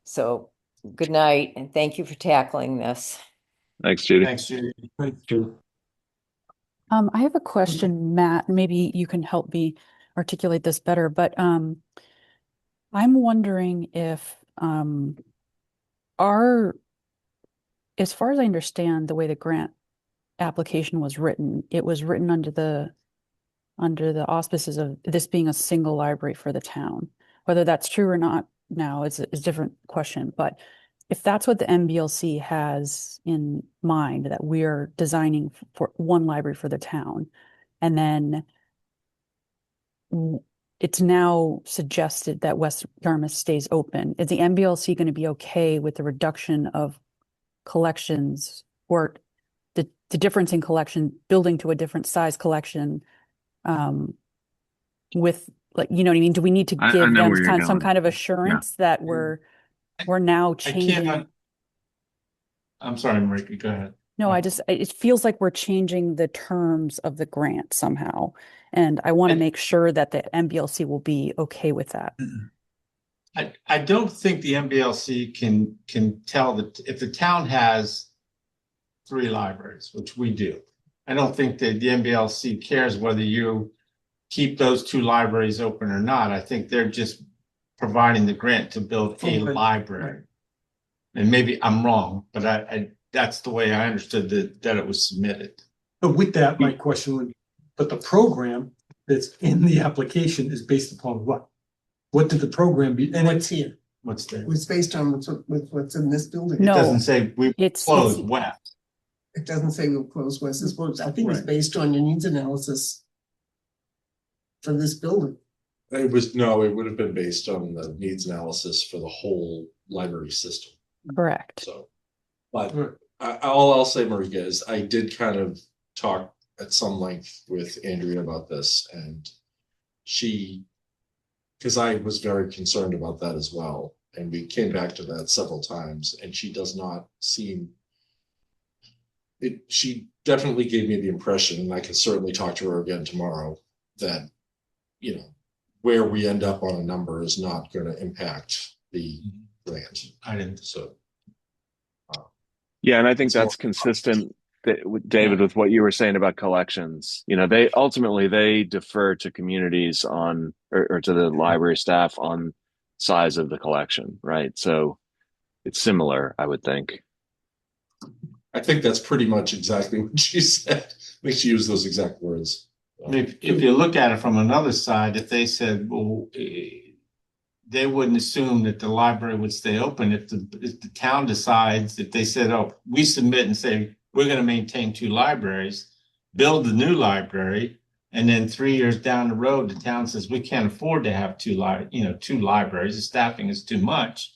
So Good night, and thank you for tackling this. Thanks, Judy. Thanks, Judy. I have a question, Matt. Maybe you can help me articulate this better, but I'm wondering if as far as I understand the way the grant application was written, it was written under the auspices of this being a single library for the town. Whether that's true or not now is a different question, but if that's what the MBLC has in mind, that we are designing for one library for the town, and then it's now suggested that West Yarmouth stays open, is the MBLC going to be okay with the reduction of collections, or the difference in collection, building to a different size collection, with, like, you know what I mean? Do we need to I give know them where you're some going. kind of assurance that we're now I changing? can't. I'm sorry, Marika, go ahead. No, it feels like we're changing the terms of the grant somehow. And I want to make sure that the MBLC will be okay with that. I don't think the MBLC can tell that if the town has 3 libraries, which we do. I don't think that the MBLC cares whether you keep those 2 libraries open or not. I think they're just providing the grant to build a library. And maybe I'm wrong, but I that's the way I understood that it was submitted. But with that, my question would, but the program that's in the application is based upon what? What did the program be? And What's here? What's there? It's based on what's in this building. It No. doesn't say we closed west. It doesn't say we'll close West. I think it's Right. based on your needs analysis for this building. It would have been based on the needs analysis for the whole library system. Correct. So, but all I'll say, Marika, is I did kind of talk at some length with Andrea about this, and because I was very concerned about that as well, and we came back to that several times, and she does not seem. She definitely gave me the impression, and I can certainly talk to her again tomorrow, that, you know, where we end up on a number is not going to impact the grant. I didn't. So. Yeah, and I think that's consistent, David, with what you were saying about collections. You know, they ultimately defer to communities on, or to the library staff on size of the collection, right? So it's similar, I would think. I think that's pretty much exactly what she said. I think she used those exact words. If you look at it from another side, if they said, well, they wouldn't assume that the library would stay open if the town decides, if they said, oh, we submit and say, we're going to maintain 2 libraries, build the new library, and then 3 years down the road, the town says, we can't afford to have 2 libraries, the staffing is too much,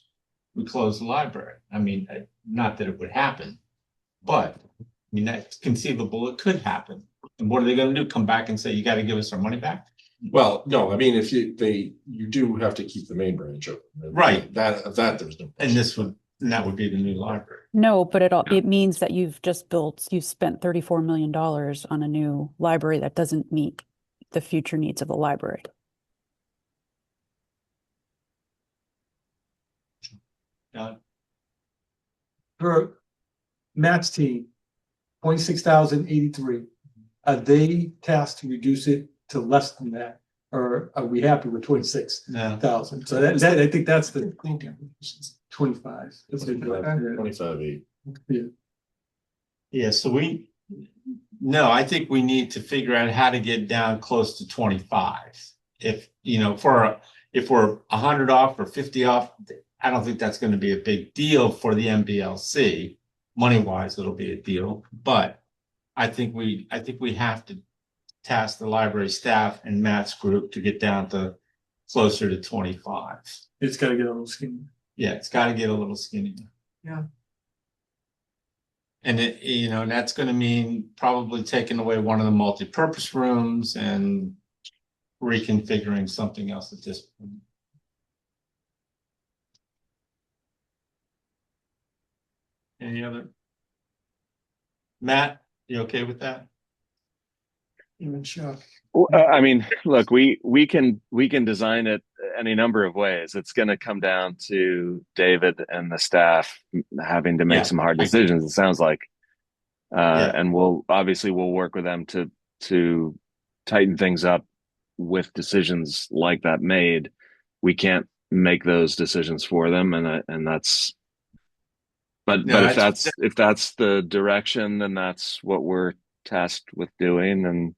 we close the library. I mean, not that it would happen, but I mean, that's conceivable, it could happen. And what are they going to do? Come back and say, you got to give us our money back? Well, no, I mean, if you do have to keep the main branch open. Right. That there's no. And that would be the new library. No, but it means that you've spent $34 million on a new library that doesn't meet the future needs of the library. For Matt's team, 26,083. Are they tasked to reduce it to less than that? Or are we happy with 26,000? So that I think that's the 25. That's 25.8. Yeah. Yeah, so no, I think we need to figure out how to get down close to 25. If, you know, if we're 100 off or 50 off, I don't think that's going to be a big deal for the MBLC. Money wise, it'll be a deal, but I think we have to task the library staff and Matt's group to get down to closer to 25. It's got to get a little skinny. Yeah, it's got to get a little skinnier. Yeah. And and that's going to mean probably taking away one of the multi-purpose rooms and reconfiguring something else at this point. Any other? Matt, you okay with that? I'm in shock. Well, I mean, look, we can design it any number of ways. It's going to come down to David and the staff having to make Yeah, some hard I- decisions. It sounds like, Yeah. and we'll work with them to tighten things up with decisions like that made. We can't make those decisions for them, and that's. But No, if that's the direction, then that's what we're tasked with doing, and.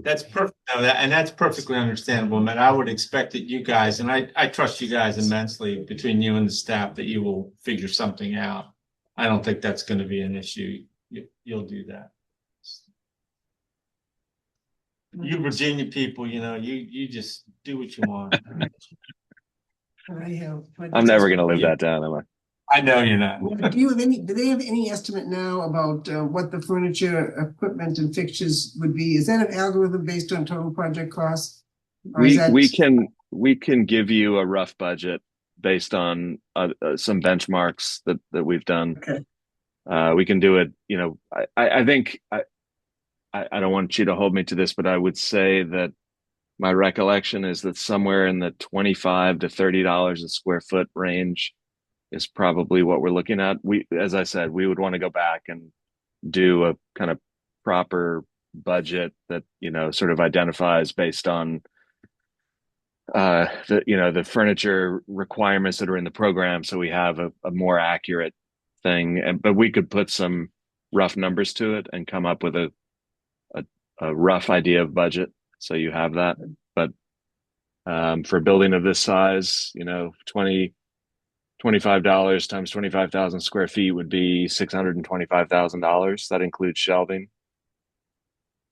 That's perfect, and that's perfectly understandable, man. I would expect that you guys, and I trust you guys immensely between you and the staff, that you will figure something out. I don't think that's going to be an issue. You'll do that. You Virginia people, you just do what you want. I have. I'm never going to live that down, am I? I know you're not. Do they have any estimate now about what the furniture, equipment and fixtures would be? Is that an algorithm based on total project costs? Or is that- We can give you a rough budget based on some benchmarks that we've done. Okay. We can do it, I think I don't want you to hold me to this, but I would say that my recollection is that somewhere in the $25 to $30 a square foot range is probably what we're looking at. As I said, we would want to go back and do a kind of proper budget that, sort of identifies based on the furniture requirements that are in the program. So we have a more accurate thing, but we could put some rough numbers to it and come up with a rough idea of budget. So you have that, but for a building of this size, $25 times 25,000 square feet would be $625,000. That includes shelving.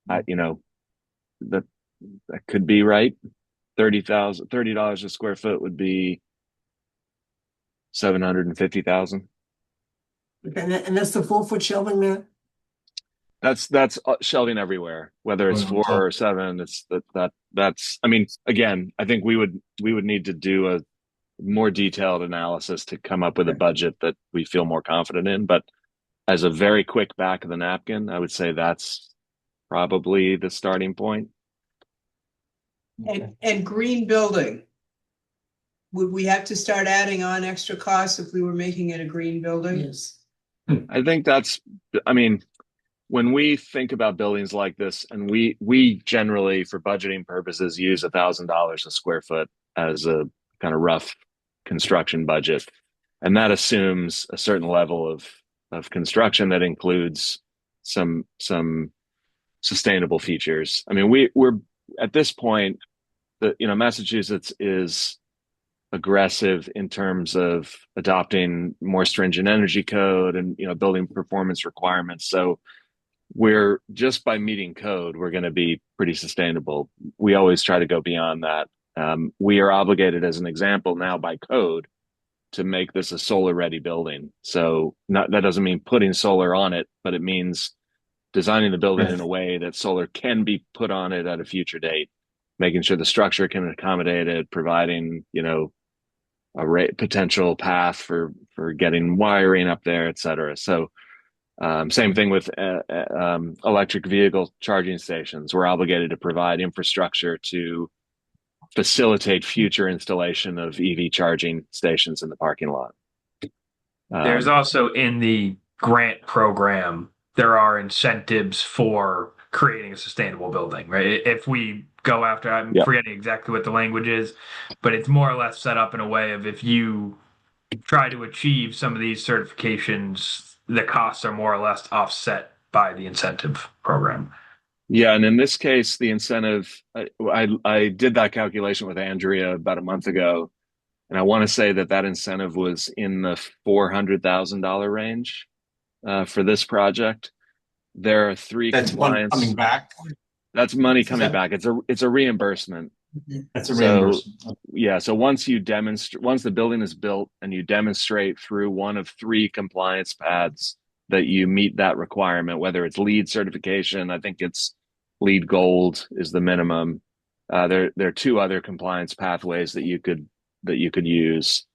That could be right. $30 a square foot would be 750,000. Okay, and that's the 4-foot shelving, Matt? That's shelving everywhere, whether it's 4 or 7. It's that's. I mean, again, I think we would need to do a more detailed analysis to come up with a budget that we feel more confident in. But as a very quick back of the napkin, I would say that's probably the starting point. And green building. Would we have to start adding on extra costs if we were making it a green building? Yes. I think when we think about buildings like this, and we generally, for budgeting purposes, use $1,000 a square foot as a kind of rough construction budget. And that assumes a certain level of construction that includes some sustainable features. I mean, we're at this point, Massachusetts is aggressive in terms of adopting more stringent energy code and building performance requirements. So we're just by meeting code, we're going to be pretty sustainable. We always try to go beyond that. We are obligated, as an example, now by code to make this a solar ready building. So that doesn't mean putting solar on it, but it means designing the building in a way that solar can be put on it at a future date, making sure the structure can accommodate it, providing, a potential path for getting wiring up there, et cetera. So same thing with electric vehicle charging stations. We're obligated to provide infrastructure to facilitate future installation of EV charging stations in the parking lot. There's also in the grant program, there are incentives for creating a sustainable building, right? If we go after, I'm forgetting exactly what the language is, but it's more or less set up in a way of if you try to achieve some of these certifications, the costs are more or less offset by the incentive program. Yeah, and in this case, the incentive, I did that calculation with Andrea about a month ago, and I want to say that incentive was in the $400,000 range for this project. There are 3 That's compliance. money coming back. That's money coming back. It's a reimbursement. That's a reimbursement. So once the building is built and you demonstrate through one of 3 compliance paths that you meet that requirement, whether it's LEED certification, I think it's LEED Gold is the minimum. There are 2 other compliance pathways that you could use.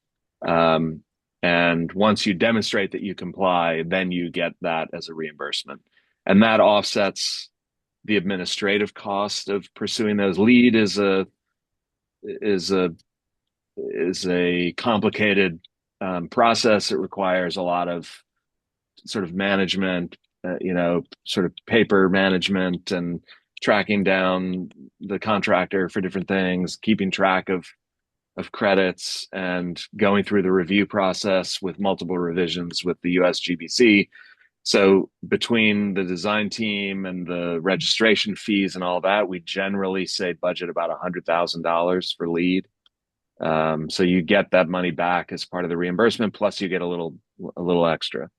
And once you demonstrate that you comply, then you get that as a reimbursement. And that offsets the administrative cost of pursuing those. LEED is a complicated process. It requires a lot of sort of management, sort of paper management and tracking down the contractor for different things, keeping track of credits, and going through the review process with multiple revisions with the USGBC. So between the design team and the registration fees and all that, we generally say budget about $100,000 for LEED. So you get that money back as part of the reimbursement, plus you get a little extra.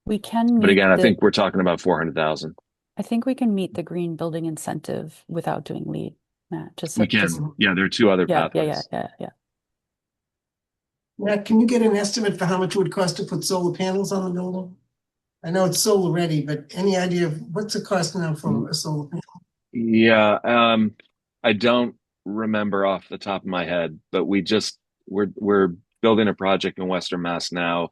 We can But meet again, I the- think we're talking about 400,000. I think we can meet the green building incentive without doing LEED, Matt. We can. Yeah, there are two other pathways. Yeah. Matt, can you get an estimate for how much it would cost to put solar panels on the building? I know it's solar ready, but any idea of what's the cost now for a solar panel? Yeah, I don't remember off the top of my head, but we're building a project in Western Mass now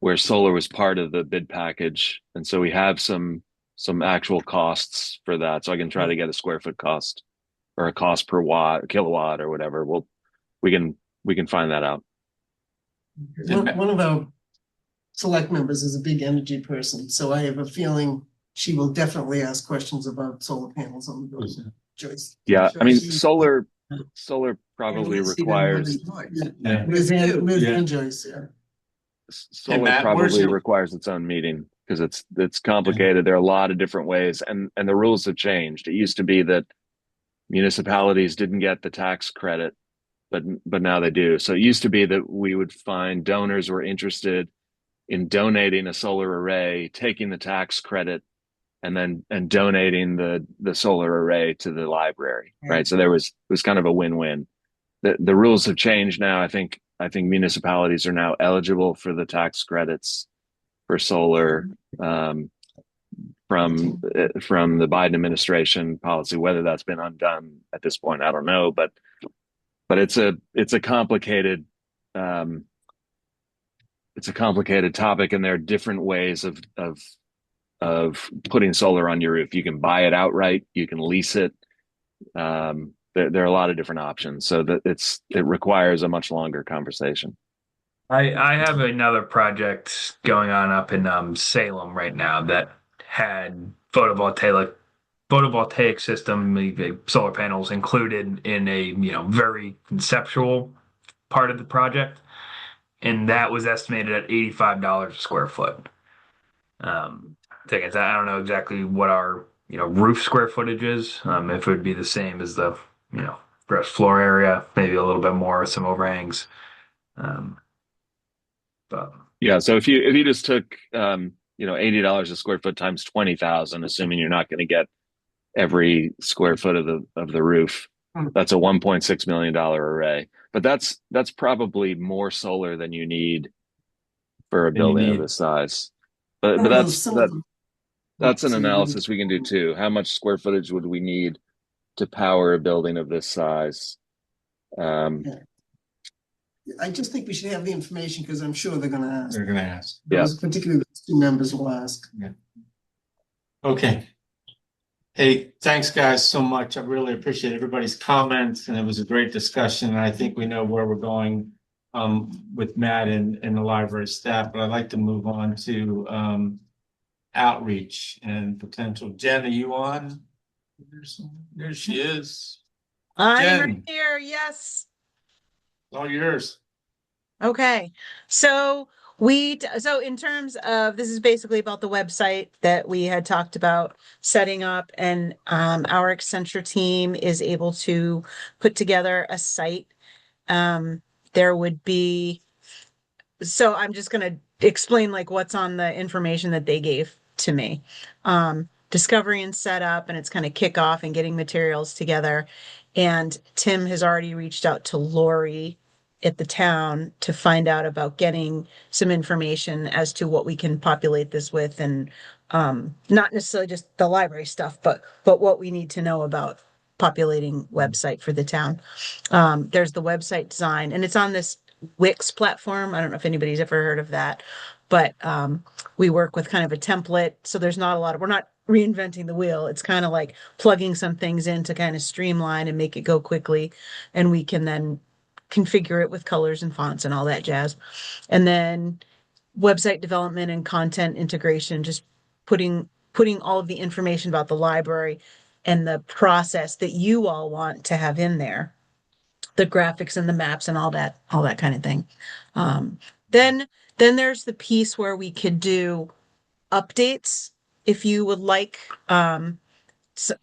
where solar was part of the bid package, and so we have some actual costs for that. So I can try to get a square foot cost or a cost per kilowatt or whatever. We can find that out. One of our select members is a big energy person, so I have a feeling she will definitely ask questions about solar panels on the building. Joyce. Yeah, Sure I mean, she- solar probably We'll see them requires more than twice. Yeah. Liz and Yeah. Joyce, yeah. solar Matt, where's probably your- requires its own meeting because it's complicated. There are a lot of different ways, and the rules have changed. It used to be that municipalities didn't get the tax credit, but now they do. So it used to be that we would find donors were interested in donating a solar array, taking the tax credit, and donating the solar array to the library, right? So it was kind of a win-win. The rules have changed now. I think municipalities are now eligible for the tax credits for solar from the Biden administration policy. Whether that's been undone at this point, I don't know, but it's a complicated topic, and there are different ways of putting solar on your roof. You can buy it outright, you can lease it. There are a lot of different options, so that it requires a much longer conversation. I have another project going on up in Salem right now that had photovoltaic system, solar panels included in a very conceptual part of the project, and that was estimated at $85 a square foot. I don't know exactly what our roof square footage is. If it would be the same as the gross floor area, maybe a little bit more with some overhangs. But Yeah, so if you just took $80 a square foot times 20,000, assuming you're not going to get every square foot of the roof, that's a $1.6 million array. But that's probably more solar than you need for a building of this size. But that's an analysis we can do too. How much square footage would we need to power a building of this size? I just think we should have the information because I'm sure they're gonna ask. They're gonna ask. Yeah. Particularly those two members will ask. Okay. Hey, thanks guys so much. I really appreciate everybody's comments, and it was a great discussion. And I think we know where we're going with Matt and the library staff, but I'd like to move on to outreach and potential. Jen, are you on? There she is. I'm Jen. right here. Yes. All yours. Okay. So in terms of, this is basically about the website that we had talked about setting up, and our Accenture team is able to put together a site. There would be, so I'm just going to explain like what's on the information that they gave to me. Discovery and setup, and it's kind of kickoff and getting materials together. And Tim has already reached out to Lori at the town to find out about getting some information as to what we can populate this with, and not necessarily just the library stuff, but what we need to know about populating website for the town. There's the website design, and it's on this Wix platform. I don't know if anybody's ever heard of that, but we work with kind of a template. So there's not a lot of, we're not reinventing the wheel. It's kind of like plugging some things in to kind of streamline and make it go quickly. And we can then configure it with colors and fonts and all that jazz. And then website development and content integration, just putting all of the information about the library and the process that you all want to have in there, the graphics and the maps and all that kind of thing. Then there's the piece where we could do updates if you would like. So,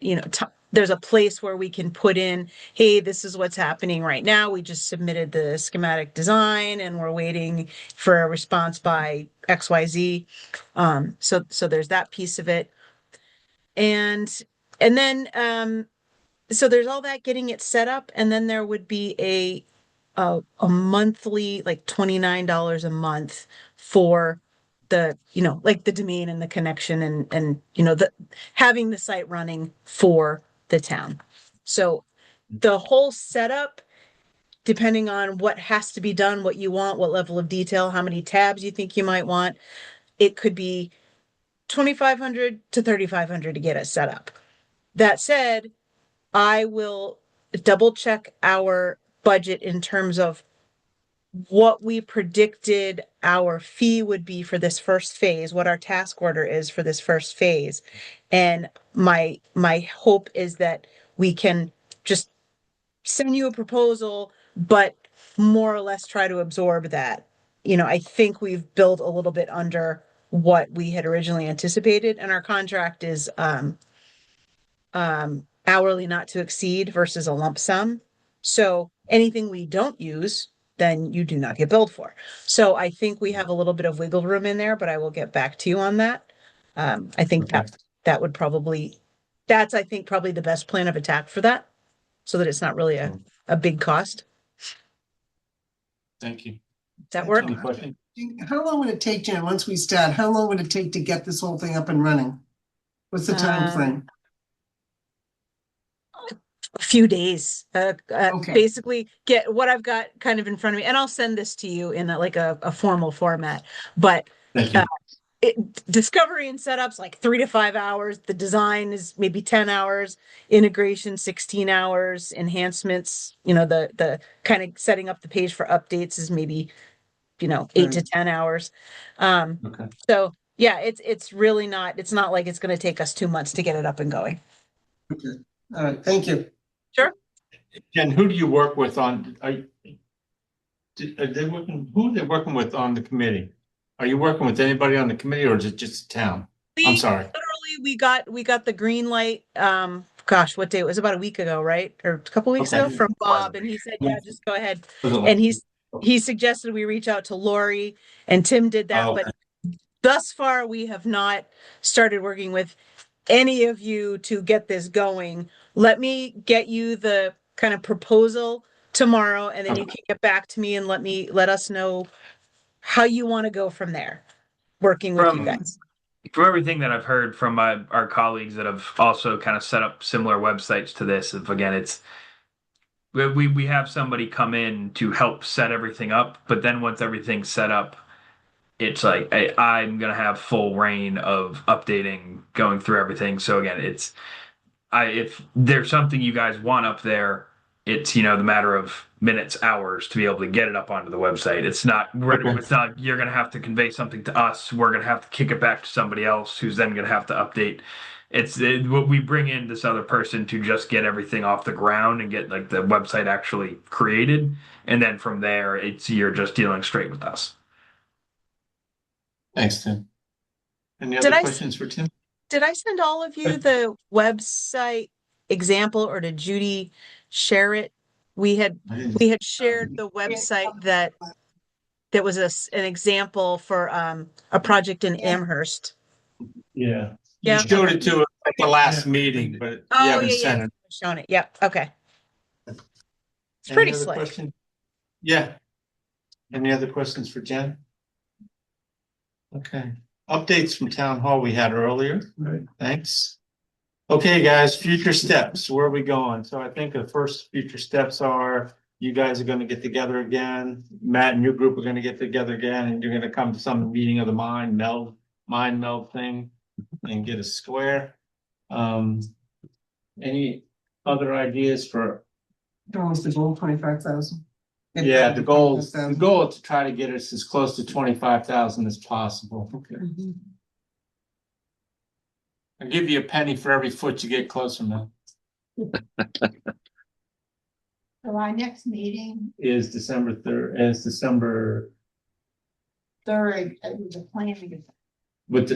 there's a place where we can put in, hey, this is what's happening right now. We just submitted the schematic design and we're waiting for a response by XYZ. So there's that piece of it. And then so there's all that, getting it set up, and then there would be a monthly, like $29 a month for the, like the domain and the connection and the having the site running for the town. So the whole setup, depending on what has to be done, what you want, what level of detail, how many tabs you think you might want, it could be $2,500 to $3,500 to get it set up. That said, I will double check our budget in terms of what we predicted our fee would be for this first phase, what our task order is for this first phase. And my hope is that we can just send you a proposal, but more or less try to absorb that. I think we've built a little bit under what we had originally anticipated, and our contract is hourly not to exceed versus a lump sum. So anything we don't use, then you do not get billed for. So I think we have a little bit of wiggle room in there, but I will get back to you on that. I think that would probably, that's, I think, probably the best plan of attack for that, so that it's not really a big cost. Thank you. Does that work? Any questions? How long would it take, Jen, once we start, how long would it take to get this whole thing up and running? What's the time frame? A few days. Okay. Basically get what I've got kind of in front of me, and I'll send this to you in a formal format. But Thank you. Discovery and setup's like 3 to 5 hours. The design is maybe 10 hours. Integration 16 hours. Enhancements, the kind of setting up the page for updates is maybe 8 to 10 hours. Okay. So yeah, it's really not. It's not like it's going to take us 2 months to get it up and going. Okay. All right. Thank you. Sure. Jen, who do you work with on, who are they working with on the committee? Are you working with anybody on the committee, or is it just the town? I'm sorry. Literally, we got the green light. Gosh, what day? It was about a week ago, right? Or a couple weeks ago, from Bob, and he said, yeah, just go ahead. And he suggested we reach out to Lori, and Tim did that. Oh, okay. But thus far, we have not started working with any of you to get this going. Let me get you the kind of proposal tomorrow, and then you can get back to me and let us know how you want to go from there, working with you guys. From everything that I've heard from our colleagues that have also kind of set up similar websites to this, again, we have somebody come in to help set everything up, but then once everything's set up, it's like I'm gonna have full reign of updating, going through everything. So again, if there's something you guys want up there, it's the matter of minutes, hours to be able to get it up onto the website. It's not you're gonna have to convey something to us. We're gonna have to kick it back to somebody else who's then gonna have to update. What we bring in this other person to just get everything off the ground and get like the website actually created, and then from there you're just dealing straight with us. Thanks, Tim. Any other questions for Tim? Did I send all of you the website example, or did Judy share it? We had shared the website that was an example for a project in Amherst. Yeah. Yeah. You showed it to us at the last meeting, but you haven't sent it. Shown it. Yep. Okay. It's Any pretty other slick. question? Yeah. Any other questions for Jen? Okay. Updates from town hall we had earlier. Right. Thanks. Okay, guys, future steps. Where are we going? So I think the first future steps are you guys are going to get together again. Matt and your group are going to get together again, and you're going to come to some meeting of the mind meld thing. and get a square. Any other ideas for, Almost the goal, 25,000. yeah, the goal is to try to get us as close to 25,000 as possible. Okay. I'll give you a penny for every foot you get closer, man. So our next meeting, Is December 3rd, is December, 3rd, the planning.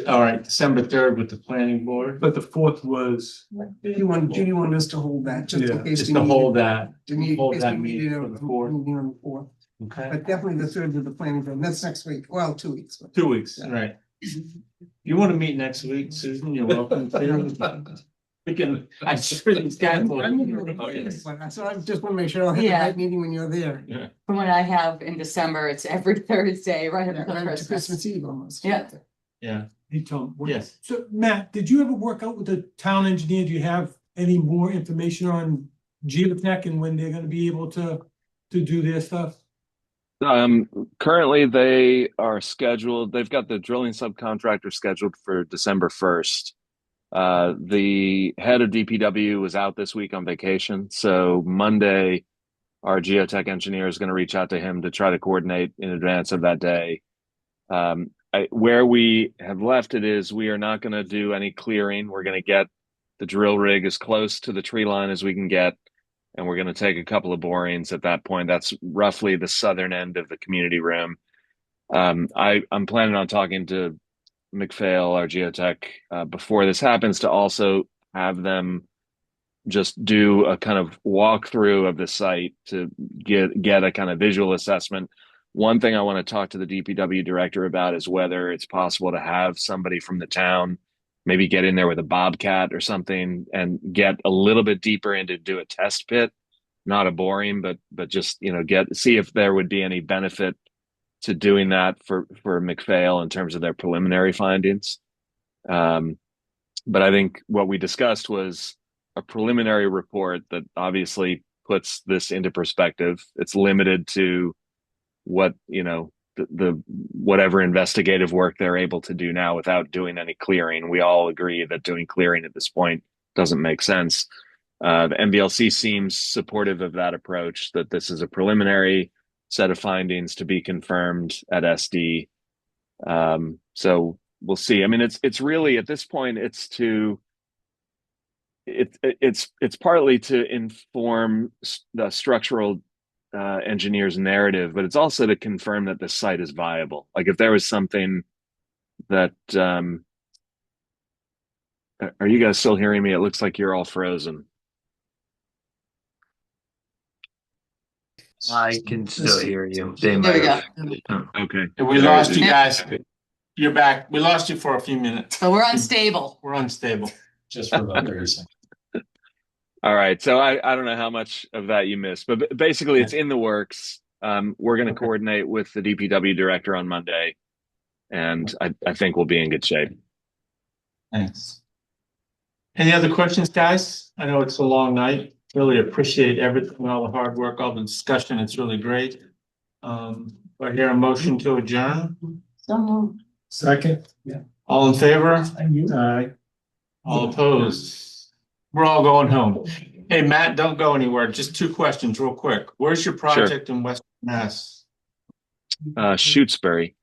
all right, December 3rd with the planning board. But the fourth was, Judy wanted us to hold that, just in Yeah, case. Just we to needed- hold that. To need, hold in case that we meeting needed for the fourth. meeting on the fourth, Okay, but definitely the third with the planning board, that's next week, well, 2 weeks. 2 weeks, all right. You want to meet next week, Susan, you're welcome to. We can, I'm sure these guys will. I'm meeting Oh, yes. So I just want to make sure I'll have the Yeah. right meeting when you're there. Yeah. From what I have in December, it's every Thursday, right Yeah, up to right to Christmas. Christmas Eve almost. Yeah. Yeah, hey, Tom. yes. So Matt, did you ever work out with the town engineer? Do you have any more information on geotech and when they're gonna be able to do their stuff? Currently they are scheduled, they've got the drilling subcontractor scheduled for December 1st. The head of DPW was out this week on vacation, so Monday, our geotech engineer is going to reach out to him to try to coordinate in advance of that day. Where we have left it is we are not going to do any clearing. We're going to get the drill rig as close to the tree line as we can get, and we're going to take a couple of borings at that point. That's roughly the southern end of the community room. I'm planning on talking to McPhail, our geotech, before this happens, to also have them just do a kind of walkthrough of the site to get a kind of visual assessment. One thing I want to talk to the DPW director about is whether it's possible to have somebody from the town maybe get in there with a bobcat or something and get a little bit deeper into do a test pit, not a boring, but just, you know, see if there would be any benefit to doing that for McPhail in terms of their preliminary findings. But I think what we discussed was a preliminary report that obviously puts this into perspective. It's limited to what, you know, the whatever investigative work they're able to do now without doing any clearing. We all agree that doing clearing at this point doesn't make sense. The MBLC seems supportive of that approach, that this is a preliminary set of findings to be confirmed at SD. So we'll see. I mean, it's really at this point, it's partly to inform the structural engineer's narrative, but it's also to confirm that the site is viable. Like if there was something that, are you guys still hearing me? It looks like you're all frozen. I can still hear you. They There we might go. have- Okay. We lost you guys. You're back. We lost you for a few minutes. So we're unstable. We're unstable. Just for about 30 seconds. All right. So I don't know how much of that you missed, but basically it's in the works. We're going to coordinate with the DPW director on Monday, and I think we'll be in good shape. Thanks. Any other questions, guys? I know it's a long night. Really appreciate everything, all the hard work, all the discussion. It's really great. I hear a motion to adjourn. So Second? Yeah. All in favor? Aye. All opposed? We're all going home. Hey, Matt, don't go anywhere. Just 2 questions real quick. Where's your project in Western Mass? Shutesbury.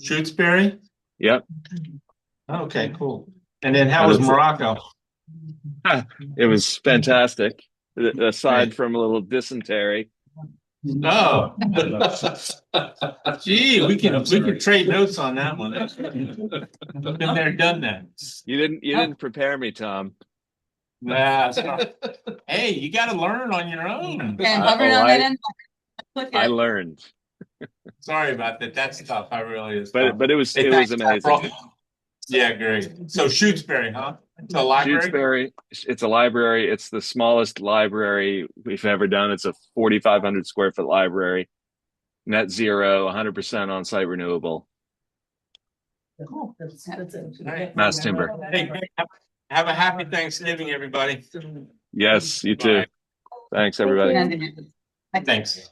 Shutesbury? Yep. Okay, cool. And then how was That's it. Morocco? It was fantastic. Aside from a little dysentery. Oh. Gee, we can trade notes on that one. Been there, done that. You didn't prepare me, Tom. Nah, sorry. Hey, you gotta learn on your own. And hovering on that end. Look I at learned. Sorry about that. That's tough. I really is. But tough. it was Hey, thanks, amazing. bro. Yeah, great. So Shutesbury, huh? It's a library. Shutesbury, it's a library. It's the smallest library we've ever done. It's a 4,500 square foot library, net zero, 100% on site renewable. Cool. That's it. Mass timber. Hey, great. Have a happy Thanksgiving, everybody. Yes, you too. Thanks, everybody. it. Thanks.